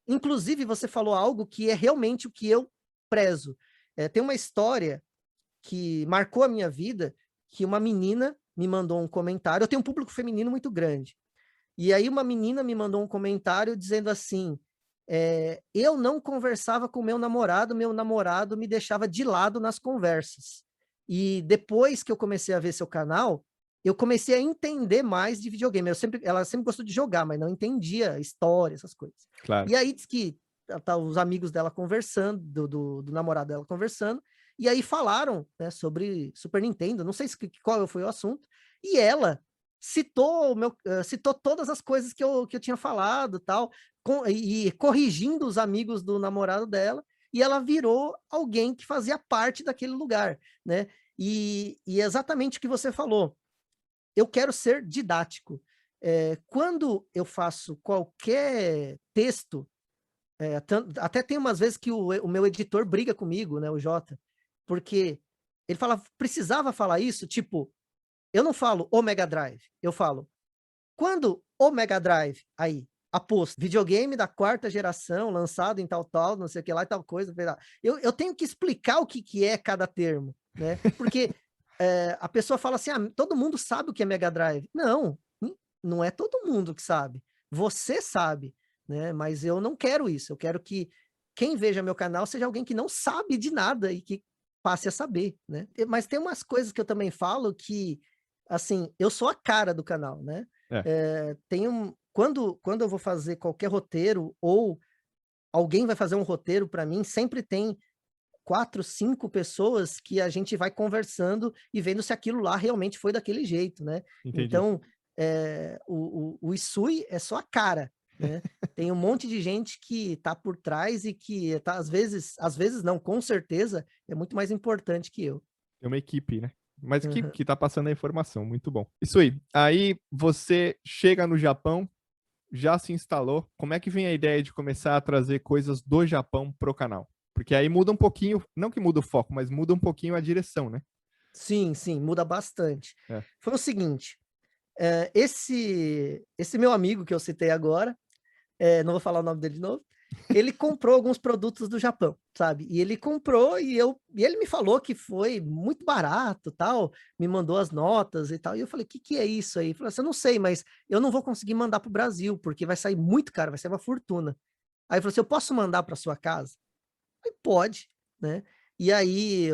Inclusive, você falou algo que é realmente o que eu prezo. Tem uma história que marcou a minha vida, que uma menina me mandou um comentário. Eu tenho um público feminino muito grande. E aí uma menina me mandou um comentário dizendo assim: eu não conversava com meu namorado me deixava de lado nas conversas. E depois que eu comecei a ver seu canal, eu comecei a entender mais de videogame. Ela sempre gostou de jogar, mas não entendia a história, essas coisas. Claro. E aí diz que tá os amigos dela conversando, do namorado dela conversando, e aí falaram, né, sobre Super Nintendo, não sei qual foi o assunto, e ela citou todas as coisas que eu tinha falado, tal, e corrigindo os amigos do namorado dela, e ela virou alguém que fazia parte daquele lugar, né? E exatamente o que você falou, eu quero ser didático. Quando eu faço qualquer texto, até tem umas vezes que o meu editor briga comigo, né, o Jota, porque ele fala, precisava falar isso, tipo, eu não falo o Mega Drive, eu falo, quando o Mega Drive, aí, aposto, videogame da 4ª geração, lançado em tal, não sei o que lá e tal coisa, eu tenho que explicar o que é cada termo, né? Porque a pessoa fala assim, todo mundo sabe o que é Mega Drive. Não, não é todo mundo que sabe. Você sabe, né? Mas eu não quero isso. Eu quero que quem veja meu canal seja alguém que não sabe de nada e que passe a saber, né? Mas tem umas coisas que eu também falo que, assim, eu sou a cara do canal, né? Quando eu vou fazer qualquer roteiro ou alguém vai fazer um roteiro para mim, sempre tem 4, 5 pessoas que a gente vai conversando e vendo se aquilo lá realmente foi daquele jeito, né? Entendi. Então, o Isui é só a cara, né? Tem um monte de gente que tá por trás e que tá, às vezes não, com certeza, é muito mais importante que eu. É uma equipe, né? Mas Uhum. que tá passando a informação, muito bom. Isso aí você chega no Japão, já se instalou, como é que vem a ideia de começar a trazer coisas do Japão pro canal? Porque aí muda um pouquinho, não que muda o foco, mas muda um pouquinho a direção, né? Sim, sim, muda bastante. É. Foi o seguinte, esse meu amigo que eu citei agora, não vou falar o nome dele de novo, ele comprou alguns produtos do Japão, sabe? E ele comprou e ele me falou que foi muito barato, tal, me mandou as notas e tal. E eu falei, que é isso aí? Ele falou assim, eu não sei, mas eu não vou conseguir mandar para o Brasil, porque vai sair muito caro, vai ser uma fortuna. Aí ele falou assim, eu posso mandar para sua casa? Eu falei, pode, né? E aí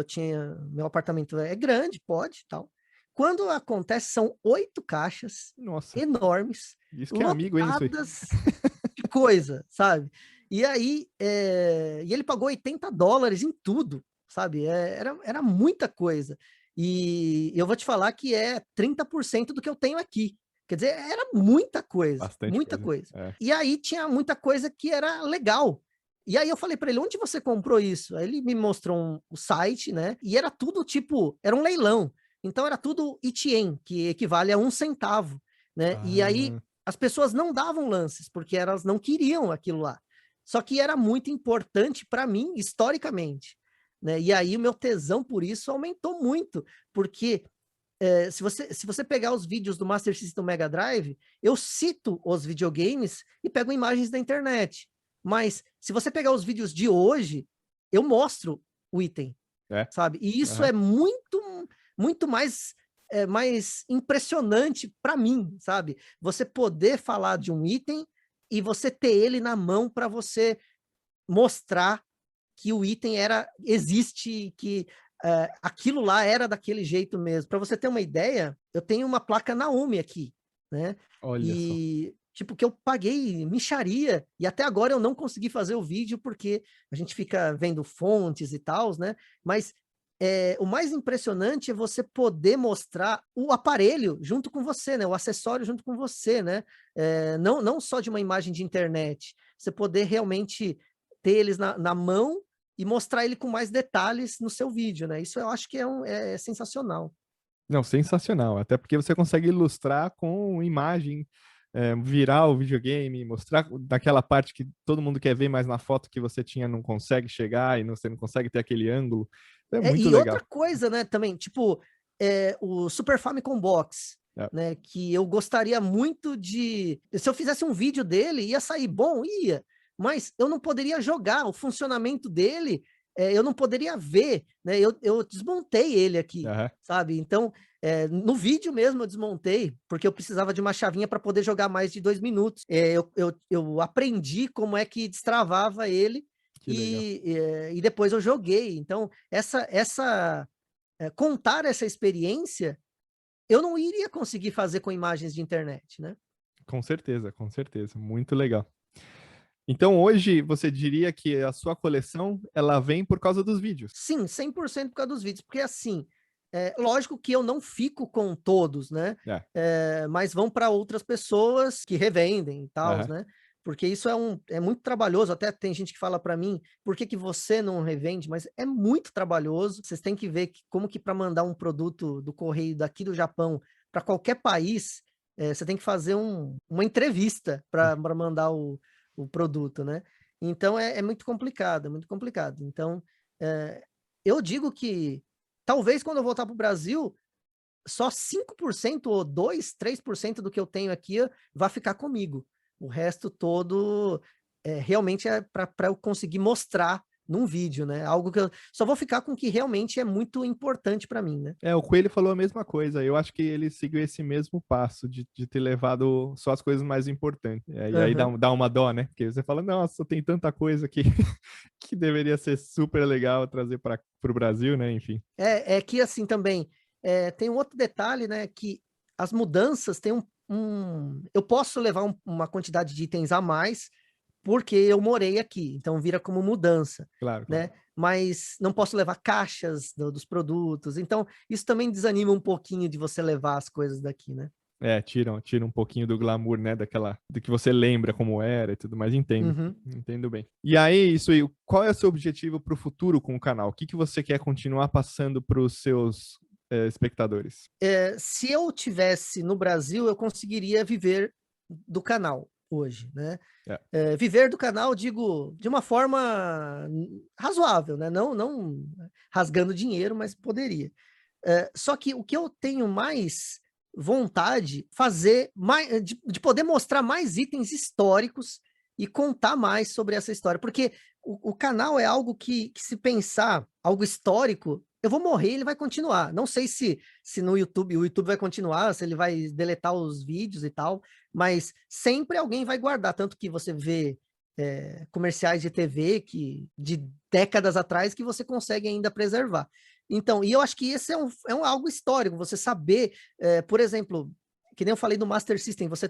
meu apartamento é grande, pode, tal. Quando acontece, são 8 caixas Nossa, enormes, isso que é amigo, hein, isso aí. lotadas de coisa, sabe? E aí, e ele pagou $80 em tudo, sabe? Era muita coisa. E eu vou te falar que é 30% do que eu tenho aqui. Quer dizer, era muita coisa, Bastante muita coisa. coisa. É. E aí tinha muita coisa que era legal. E aí eu falei para ele, onde você comprou isso? Aí ele me mostrou o site, né? E era tudo tipo, era um leilão. Então era tudo Itien, que equivale a 1 centavo, né? E aí Ah, as pessoas não davam lances, porque elas não queriam aquilo lá. Só que era muito importante para mim, historicamente, né? E aí o meu tesão por isso aumentou muito, porque se você pegar os vídeos do Master System do Mega Drive, eu cito os videogames e pego imagens da internet. Mas se você pegar os vídeos de hoje, eu mostro o item, é. sabe? E isso Aham. é muito mais impressionante para mim, sabe? Você poder falar de um item e você ter ele na mão para você mostrar que o item existe, que aquilo lá era daquele jeito mesmo. Para você ter uma ideia, eu tenho uma placa Naomi aqui, né? Olha só. E tipo que eu paguei mixaria e até agora eu não consegui fazer o vídeo porque a gente fica vendo fontes e tal, né? Mas o mais impressionante é você poder mostrar o aparelho junto com você, né? O acessório junto com você, né? Não só de uma imagem de internet, você poder realmente ter eles na mão e mostrar ele com mais detalhes no seu vídeo, né? Isso eu acho que é sensacional. Não, sensacional. Até porque você consegue ilustrar com imagem, virar o videogame, mostrar daquela parte que todo mundo quer ver, mas na foto que você tinha não consegue chegar e você não consegue ter aquele ângulo. É muito E outra legal. coisa, né, também, tipo, o Super Famicom Box, É. né, que eu gostaria muito de... Se eu fizesse um vídeo dele, ia sair bom? Ia. Mas eu não poderia jogar, o funcionamento dele, eu não poderia ver, né? Eu desmontei ele aqui, Aham. sabe? Então, no vídeo mesmo eu desmontei, porque eu precisava de uma chavinha para poder jogar mais de 2 minutos. Eu aprendi como é que destravava ele Que legal. e depois eu joguei. Então, contar essa experiência, eu não iria conseguir fazer com imagens de internet, né? Com certeza, com certeza. Muito legal. Então, hoje, você diria que a sua coleção, ela vem por causa dos vídeos? Sim, 100% por causa dos vídeos, porque assim, lógico que eu não fico com todos, né? É. Mas vão para outras pessoas que revendem e tal, Aham. né? Porque isso é muito trabalhoso. Até tem gente que fala para mim, por que você não revende? Mas é muito trabalhoso. Vocês têm que ver como que para mandar um produto do correio daqui do Japão para qualquer país, você tem que fazer uma entrevista para mandar o produto, né? Então é muito complicado, é muito complicado. Então, eu digo que talvez quando eu voltar para o Brasil, só 5% ou 2, 3% do que eu tenho aqui vai ficar comigo. O resto todo realmente é para eu conseguir mostrar num vídeo, né? Algo que eu só vou ficar com o que realmente é muito importante para mim, né? O Coelho falou a mesma coisa. Eu acho que ele seguiu esse mesmo passo de ter levado só as coisas mais importantes. E aí Uhum. dá uma dó, né? Porque você fala, nossa, tem tanta coisa aqui que deveria ser super legal trazer para o Brasil, né? Enfim. É que assim também tem um outro detalhe, né? Que as mudanças têm eu posso levar uma quantidade de itens a mais, porque eu morei aqui, então vira como mudança, Claro, claro. né? Mas não posso levar caixas dos produtos, então isso também desanima um pouquinho de você levar as coisas daqui, né? Tira um pouquinho do glamour, né, do que você lembra como era e tudo mais, entendo. Uhum. Entendo bem. E aí, isso aí, qual é o seu objetivo para o futuro com o canal? O que que você quer continuar passando para os seus espectadores? Se eu tivesse no Brasil, eu conseguiria viver do canal hoje, né? É. Viver do canal, digo, de uma forma razoável, né? Não rasgando dinheiro, mas poderia. Só que o que eu tenho mais vontade fazer mais, de poder mostrar mais itens históricos e contar mais sobre essa história, porque o canal é algo que se pensar algo histórico, eu vou morrer e ele vai continuar. Não sei se no YouTube, o YouTube vai continuar, se ele vai deletar os vídeos e tal, mas sempre alguém vai guardar, tanto que você vê comerciais de TV de décadas atrás que você consegue ainda preservar. Então, e eu acho que esse é algo histórico, você saber, por exemplo, que nem eu falei do Master System, você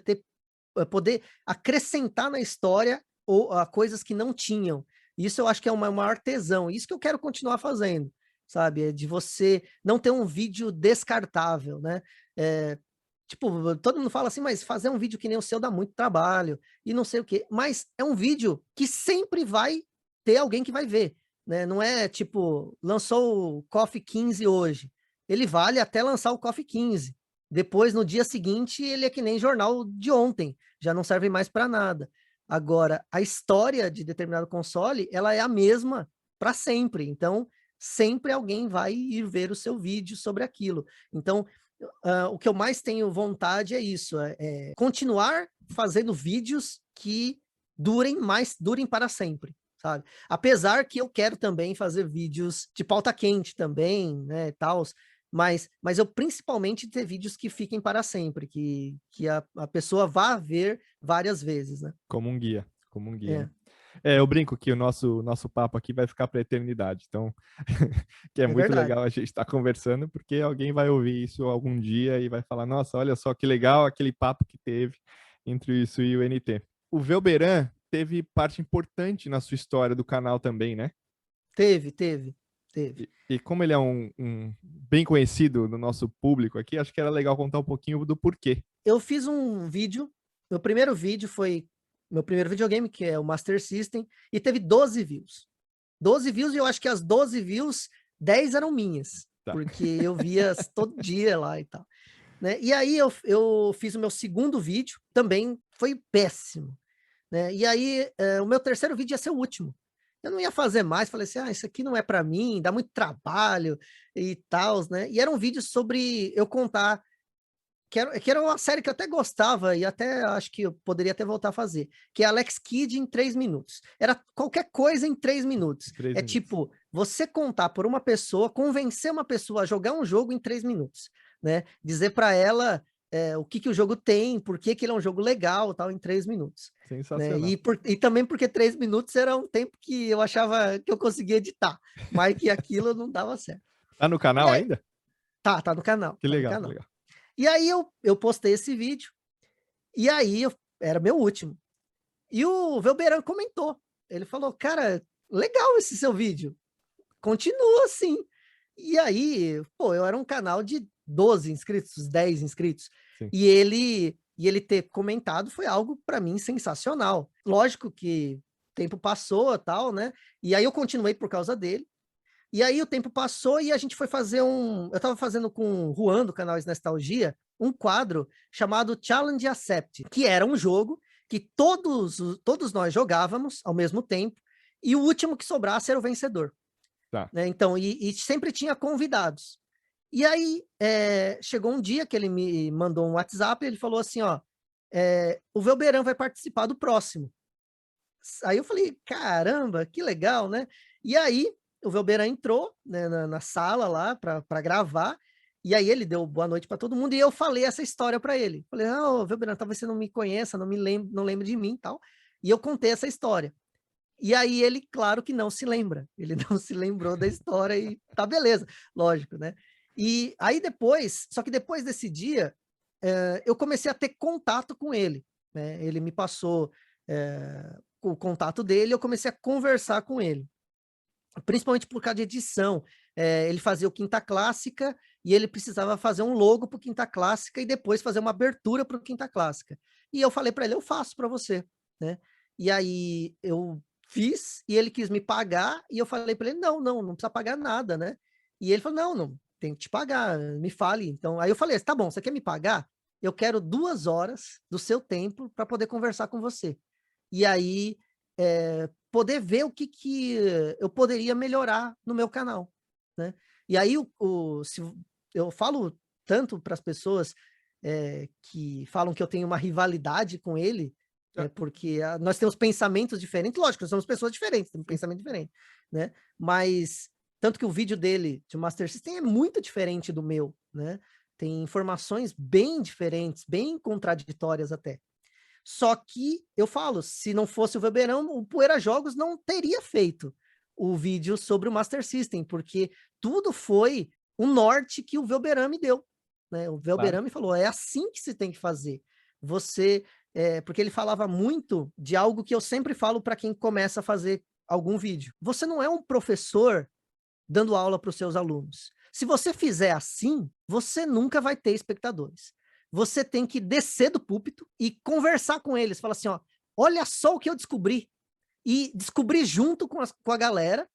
poder acrescentar na história ou coisas que não tinham. Isso eu acho que é uma maior tesão. Isso que eu quero continuar fazendo, sabe? É de você não ter um vídeo descartável, né? Tipo, todo mundo fala assim, mas fazer um vídeo que nem o seu dá muito trabalho e não sei o quê. Mas é um vídeo que sempre vai ter alguém que vai ver, né? Não é tipo, lançou o Coffee 15 hoje. Ele vale até lançar o Coffee 15. Depois, no dia seguinte, ele é que nem jornal de ontem, já não serve mais para nada. Agora, a história de determinado console, ela é a mesma para sempre. Então, sempre alguém vai ir ver o seu vídeo sobre aquilo. Então, o que eu mais tenho vontade é isso, é continuar fazendo vídeos que durem para sempre, sabe? Apesar que eu quero também fazer vídeos de pauta quente também, né, tals, mas eu principalmente ter vídeos que fiquem para sempre, que a pessoa vá ver várias vezes, né? Como um guia, né? É, Eu brinco que o nosso papo aqui vai ficar para a eternidade, então que é é muito verdade. legal a gente estar conversando, porque alguém vai ouvir isso algum dia e vai falar, nossa, olha só que legal aquele papo que teve entre o Isso e o NT. O Velberan teve parte importante na sua história do canal também, né? Teve. E como ele é um bem conhecido no nosso público aqui, acho que era legal contar um pouquinho do porquê. Eu fiz um vídeo, meu primeiro vídeo foi meu primeiro videogame, que é o Master System, e teve 12 views. 12 views, e eu acho que as 12 views, 10 eram minhas, Tá. porque eu via todo dia lá e tal. Né? E aí eu fiz o meu segundo vídeo, também foi péssimo. Né? E aí o meu terceiro vídeo ia ser o último. Eu não ia fazer mais, falei assim, isso aqui não é para mim, dá muito trabalho e tal, né? E era um vídeo sobre eu contar que era uma série que eu até gostava e até acho que eu poderia até voltar a fazer, que é Alex Kidd em 3 minutos. Era qualquer coisa em 3 minutos. 3 minutos. Tipo, você contar por uma pessoa, convencer uma pessoa a jogar um jogo em 3 minutos, né? Dizer para ela o que o jogo tem, por que ele é um jogo legal, tal, em 3 minutos. Né? Sensacional. E também porque 3 minutos era um tempo que eu achava que eu conseguia editar, mas que aquilo não dava certo. Tá no E canal aí, ainda? tá no canal, Que tá no legal, que canal. legal. E aí eu postei esse vídeo, e aí era meu último. E o Velberan comentou. Ele falou, cara, legal esse seu vídeo. Continua assim. E aí, pô, eu era um canal de 12 inscritos, 10 inscritos. Sim. E ele ter comentado foi algo para mim sensacional. Lógico que o tempo passou, tal, né? E aí eu continuei por causa dele. E aí o tempo passou e a gente foi fazer eu estava fazendo com o Juan, do canal Nostalgia, um quadro chamado Challenge Accept, que era um jogo que todos nós jogávamos ao mesmo tempo, e o último que sobrasse era o vencedor. Tá. Né? Então, e sempre tinha convidados. E aí, chegou um dia que ele me mandou um WhatsApp e ele falou assim, ó, o Velberan vai participar do próximo. Aí eu falei, caramba, que legal, né? E aí o Velberan entrou, né, na sala lá para gravar, e aí ele deu boa noite para todo mundo, e eu falei essa história para ele. Falei, Velberan, talvez você não me conheça, não lembra de mim e tal. E eu contei essa história. E aí ele, claro que não se lembra, ele não se lembrou da história e tá beleza, lógico, né? E aí depois, só que depois desse dia, eu comecei a ter contato com ele, né? Ele me passou o contato dele, eu comecei a conversar com ele. Principalmente por causa de edição. Ele fazia o Quinta Clássica e ele precisava fazer um logo para o Quinta Clássica e depois fazer uma abertura para o Quinta Clássica. E eu falei para ele, eu faço para você, né? E aí eu fiz e ele quis me pagar e eu falei para ele, não precisa pagar nada, né? E ele falou, não, tem que te pagar, me fale. Então, aí eu falei, tá bom, você quer me pagar? Eu quero 2 horas do seu tempo para poder conversar com você. E aí, poder ver o que eu poderia melhorar no meu canal, né? E aí, se eu falo tanto para as pessoas que falam que eu tenho uma rivalidade com ele, porque nós temos pensamentos diferentes, lógico, nós somos pessoas diferentes, temos pensamento diferente, né? Mas, tanto que o vídeo dele, de Master System, é muito diferente do meu, né? Tem informações bem diferentes, bem contraditórias até. Só que, eu falo, se não fosse o Velberan, o Poeira Jogos não teria feito o vídeo sobre o Master System, porque tudo foi o norte que o Velberan me deu, né? O Velberan me falou, é assim que se tem que fazer. Porque ele falava muito de algo que eu sempre falo para quem começa a fazer algum vídeo. Você não é um professor dando aula para os seus alunos. Se você fizer assim, você nunca vai ter espectadores. Você tem que descer do púlpito e conversar com eles. Falar assim, ó, olha só o que eu descobri. E descobri junto com a galera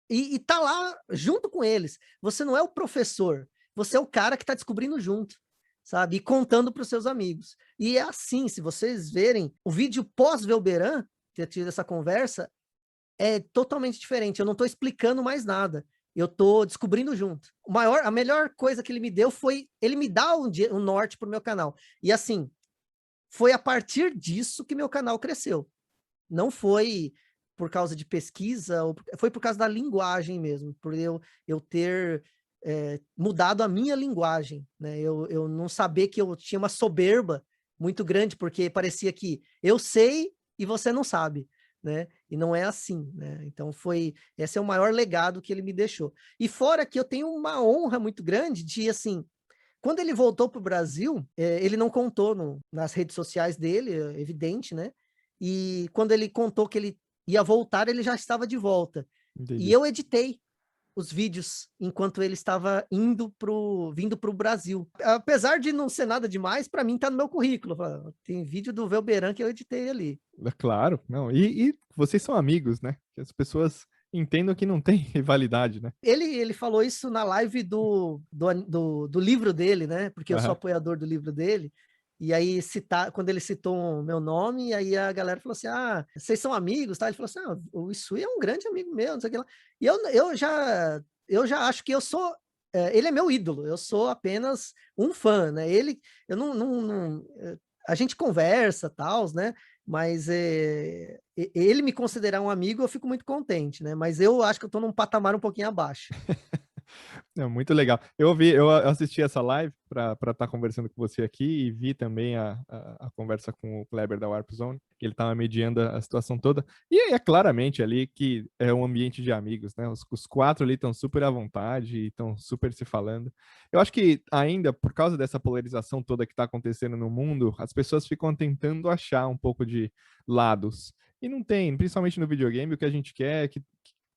e tá lá junto com eles. Você não é o professor, você é o cara que tá descobrindo junto, sabe? E contando para os seus amigos. E é assim, se vocês verem o vídeo pós-Velberan, ter tido essa conversa, é totalmente diferente. Eu não tô explicando mais nada. Eu tô descobrindo junto. A melhor coisa que ele me deu foi ele me dar um norte pro meu canal. E assim, foi a partir disso que meu canal cresceu. Não foi por causa de pesquisa, foi por causa da linguagem mesmo, por eu ter mudado a minha linguagem, né? Eu não saber que eu tinha uma soberba muito grande, porque parecia que eu sei e você não sabe, né? E não é assim, né? Então esse é o maior legado que ele me deixou. E fora que eu tenho uma honra muito grande de, assim, quando ele voltou para o Brasil, ele não contou nas redes sociais dele, é evidente, né? E quando ele contou que ele ia voltar, ele já estava de volta. Entendi. E eu editei os vídeos enquanto ele estava vindo para o Brasil. Apesar de não ser nada demais, para mim tá no meu currículo. Tem vídeo do Velberan que eu editei ali. Claro, não. E vocês são amigos, né? Que as pessoas entendam que não tem rivalidade, né? Ele falou isso na live do livro dele, né? Porque eu sou apoiador do livro dele. E aí, quando ele citou o meu nome, aí a galera falou assim, vocês são amigos, tá? Ele falou assim, o Isui é um grande amigo meu, não sei o que lá. E eu já acho que eu sou, ele é meu ídolo, eu sou apenas um fã, né? Eu a gente conversa, tal, né? Mas ele me considerar um amigo, eu fico muito contente, né? Mas eu acho que eu tô num patamar um pouquinho abaixo. É muito legal. Eu assisti essa live para estar conversando com você aqui e vi também a conversa com o Kleber da Warp Zone, que ele estava mediando a situação toda. E é claramente ali que é um ambiente de amigos, né? Os 4 ali estão super à vontade e estão super se falando. Eu acho que ainda, por causa dessa polarização toda que está acontecendo no mundo, as pessoas ficam tentando achar um pouco de lados. E não tem, principalmente no videogame, o que a gente quer é que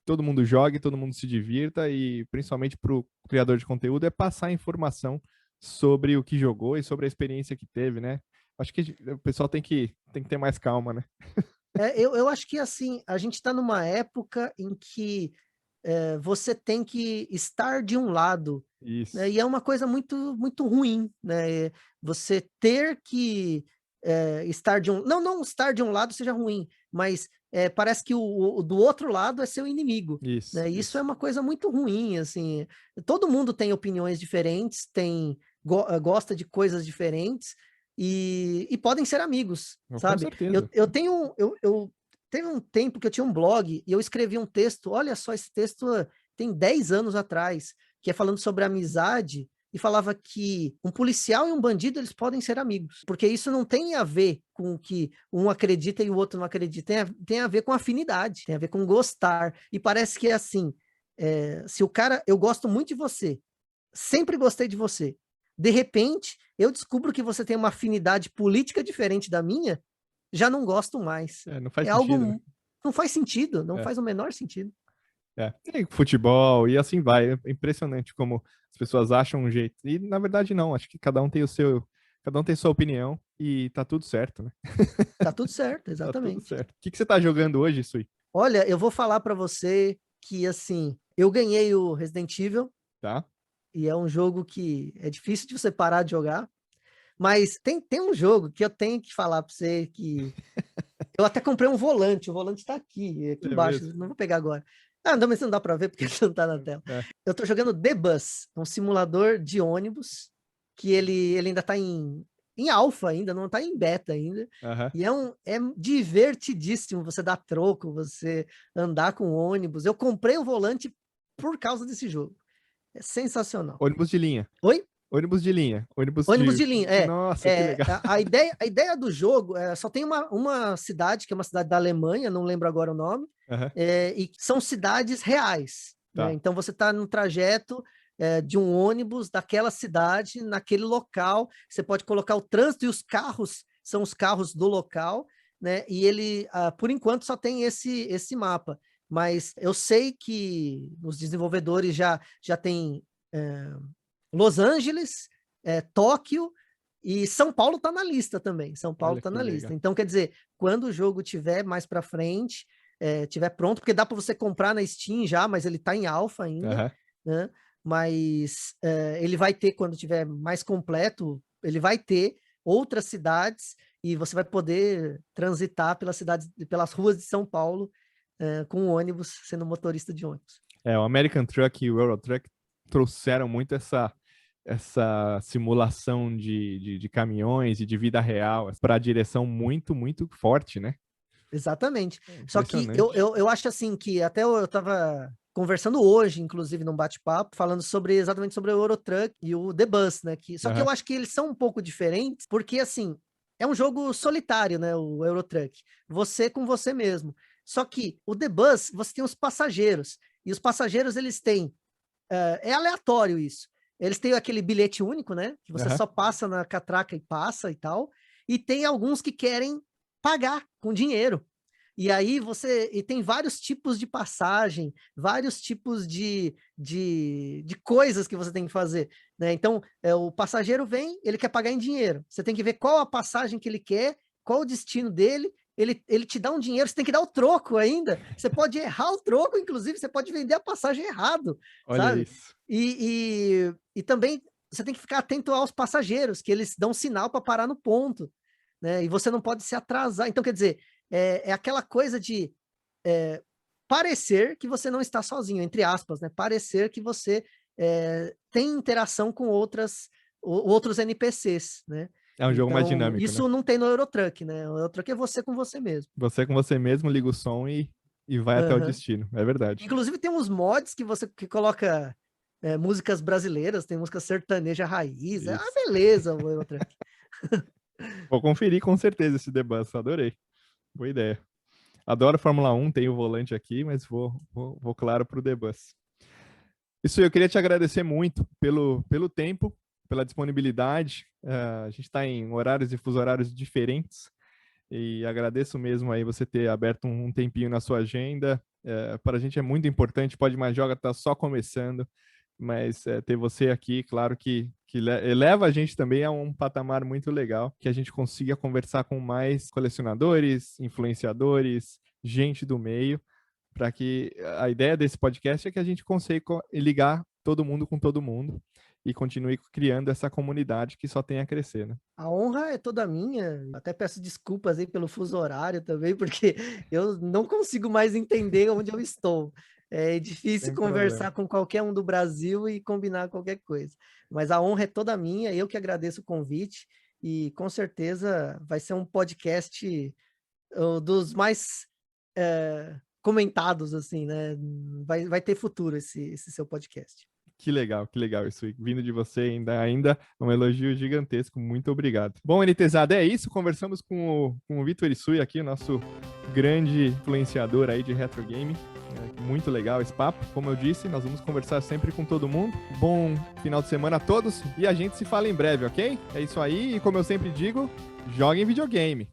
todo mundo jogue, todo mundo se divirta e, principalmente para o criador de conteúdo, é passar informação sobre o que jogou e sobre a experiência que teve, né? Acho que o pessoal tem que ter mais calma, né? Eu acho que, assim, a gente está numa época em que você tem que estar de um lado, Isso. né? E é uma coisa muito, muito ruim, né? Você ter que estar de um... Não estar de um lado seja ruim, mas parece que o do outro lado é seu inimigo, Isso, né? Isso é uma coisa muito ruim, assim. Todo mundo tem opiniões diferentes, gosta de coisas diferentes e podem ser amigos, com sabe? certeza. Teve um tempo que eu tinha um blog e eu escrevi um texto, olha só, esse texto tem 10 anos atrás, que é falando sobre amizade, e falava que um policial e um bandido, eles podem ser amigos, porque isso não tem a ver com o que um acredita e o outro não acredita, tem a ver com afinidade, tem a ver com gostar, e parece que é assim, se o cara, eu gosto muito de você, sempre gostei de você, de repente, eu descubro que você tem uma afinidade política diferente da minha, já não gosto mais. Não faz É sentido, algo... né? Não faz sentido, não faz o menor sentido. Tem futebol e assim vai. É impressionante como as pessoas acham um jeito. E na verdade não, acho que cada um tem sua opinião e tá tudo certo, né? Tá tudo certo, Tá tudo exatamente. certo. O que você tá jogando hoje, Sui? Olha, eu vou falar pra você que, assim, eu ganhei o Resident Evil, Tá? e é um jogo que é difícil de você parar de jogar, mas tem um jogo que eu tenho que falar pra você que eu até comprei um volante, o volante tá aqui É embaixo, mesmo? não vou pegar agora. Ah, não, mas não dá pra ver porque ele não tá na tela. É. Eu tô jogando The Bus, um simulador de ônibus, que ele ainda tá em alfa ainda, não tá em beta ainda. Aham. E é divertidíssimo você dar troco, você andar com ônibus. Eu comprei o volante por causa desse jogo. É sensacional. Ônibus de linha. Oi? Ônibus de linha. Ônibus Ônibus de. de linha, Nossa, que legal. a ideia do jogo só tem uma cidade, que é uma cidade da Alemanha, não lembro agora o nome, Aham. e são cidades reais, né? Tá. Então você está no trajeto de um ônibus daquela cidade, naquele local, você pode colocar o trânsito e os carros, são os carros do local, né? E ele, por enquanto, só tem esse mapa, mas eu sei que os desenvolvedores já têm Los Angeles, Tóquio e São Paulo está na lista também. São Paulo Olha está que na lista. legal. Então, quer dizer, quando o jogo tiver mais para frente, tiver pronto, porque dá para você comprar na Steam já, mas ele está em alfa ainda, Aham. né? Mas ele vai ter, quando tiver mais completo, ele vai ter outras cidades e você vai poder transitar pelas cidades, pelas ruas de São Paulo com ônibus, sendo motorista de ônibus. O American Truck e o Euro Truck trouxeram muito essa simulação de caminhões e de vida real para a direção muito, muito forte, né? Exatamente. Só que Impressionante. eu acho assim que até eu estava conversando hoje, inclusive, num bate-papo, falando exatamente sobre o Eurotruck e o The Bus, né? Só que Aham. eu acho que eles são um pouco diferentes, porque assim, é um jogo solitário, né? O Eurotruck. Você com você mesmo. Só que o The Bus, você tem os passageiros. E os passageiros, eles têm. É aleatório isso. Eles têm aquele bilhete único, né? Que você Aham. só passa na catraca e passa e tal. E tem alguns que querem pagar com dinheiro. E aí e tem vários tipos de passagem, vários tipos de coisas que você tem que fazer, né? Então, o passageiro vem, ele quer pagar em dinheiro. Você tem que ver qual a passagem que ele quer, qual o destino dele. Ele te dá um dinheiro, você tem que dar o troco ainda. Você pode errar o troco, inclusive, você pode vender a passagem errado, Olha sabe? isso. E também você tem que ficar atento aos passageiros, que eles dão sinal para parar no ponto, né? E você não pode se atrasar. Então, quer dizer, é aquela coisa de parecer que você não está sozinho, entre aspas, né? Parecer que você tem interação com outros NPCs, né? É um jogo mais Então, dinâmico, né? isso não tem no Eurotruck, né? O Eurotruck é você com você mesmo. Você com você mesmo liga o som e vai até o Uhum. destino. É verdade. Inclusive, tem uns mods que coloca músicas brasileiras, tem música sertaneja raiz. É uma Isso. beleza o Eurotruck. Vou conferir com certeza esse debug. Adorei. Boa ideia. Adoro Fórmula 1, tenho o volante aqui, mas vou claro para o debug. Isso, eu queria te agradecer muito pelo tempo, pela disponibilidade. A gente está em horários e fuso horários diferentes e agradeço mesmo aí você ter aberto um tempinho na sua agenda. Para a gente é muito importante, Pode Mais Joga está só começando, mas ter você aqui, claro que eleva a gente também a um patamar muito legal, que a gente consiga conversar com mais colecionadores, influenciadores, gente do meio, para que a ideia desse podcast é que a gente consiga ligar todo mundo com todo mundo e continue criando essa comunidade que só tem a crescer, né? A honra é toda minha. Até peço desculpas aí pelo fuso horário também, porque eu não consigo mais entender onde eu estou. É difícil Sem problema. conversar com qualquer um do Brasil e combinar qualquer coisa. Mas a honra é toda minha, eu que agradeço o convite e com certeza vai ser um podcast dos mais comentados, assim, né? Vai ter futuro esse seu podcast. Que legal isso. Vindo de você ainda um elogio gigantesco. Muito obrigado. Bom, NTzada, é isso. Conversamos com o Vitor Isui aqui, nosso grande influenciador aí de retro game. Muito legal esse papo. Como eu disse, nós vamos conversar sempre com todo mundo. Bom final de semana a todos e a gente se fala em breve, ok? É isso aí. E como eu sempre digo, joguem videogame.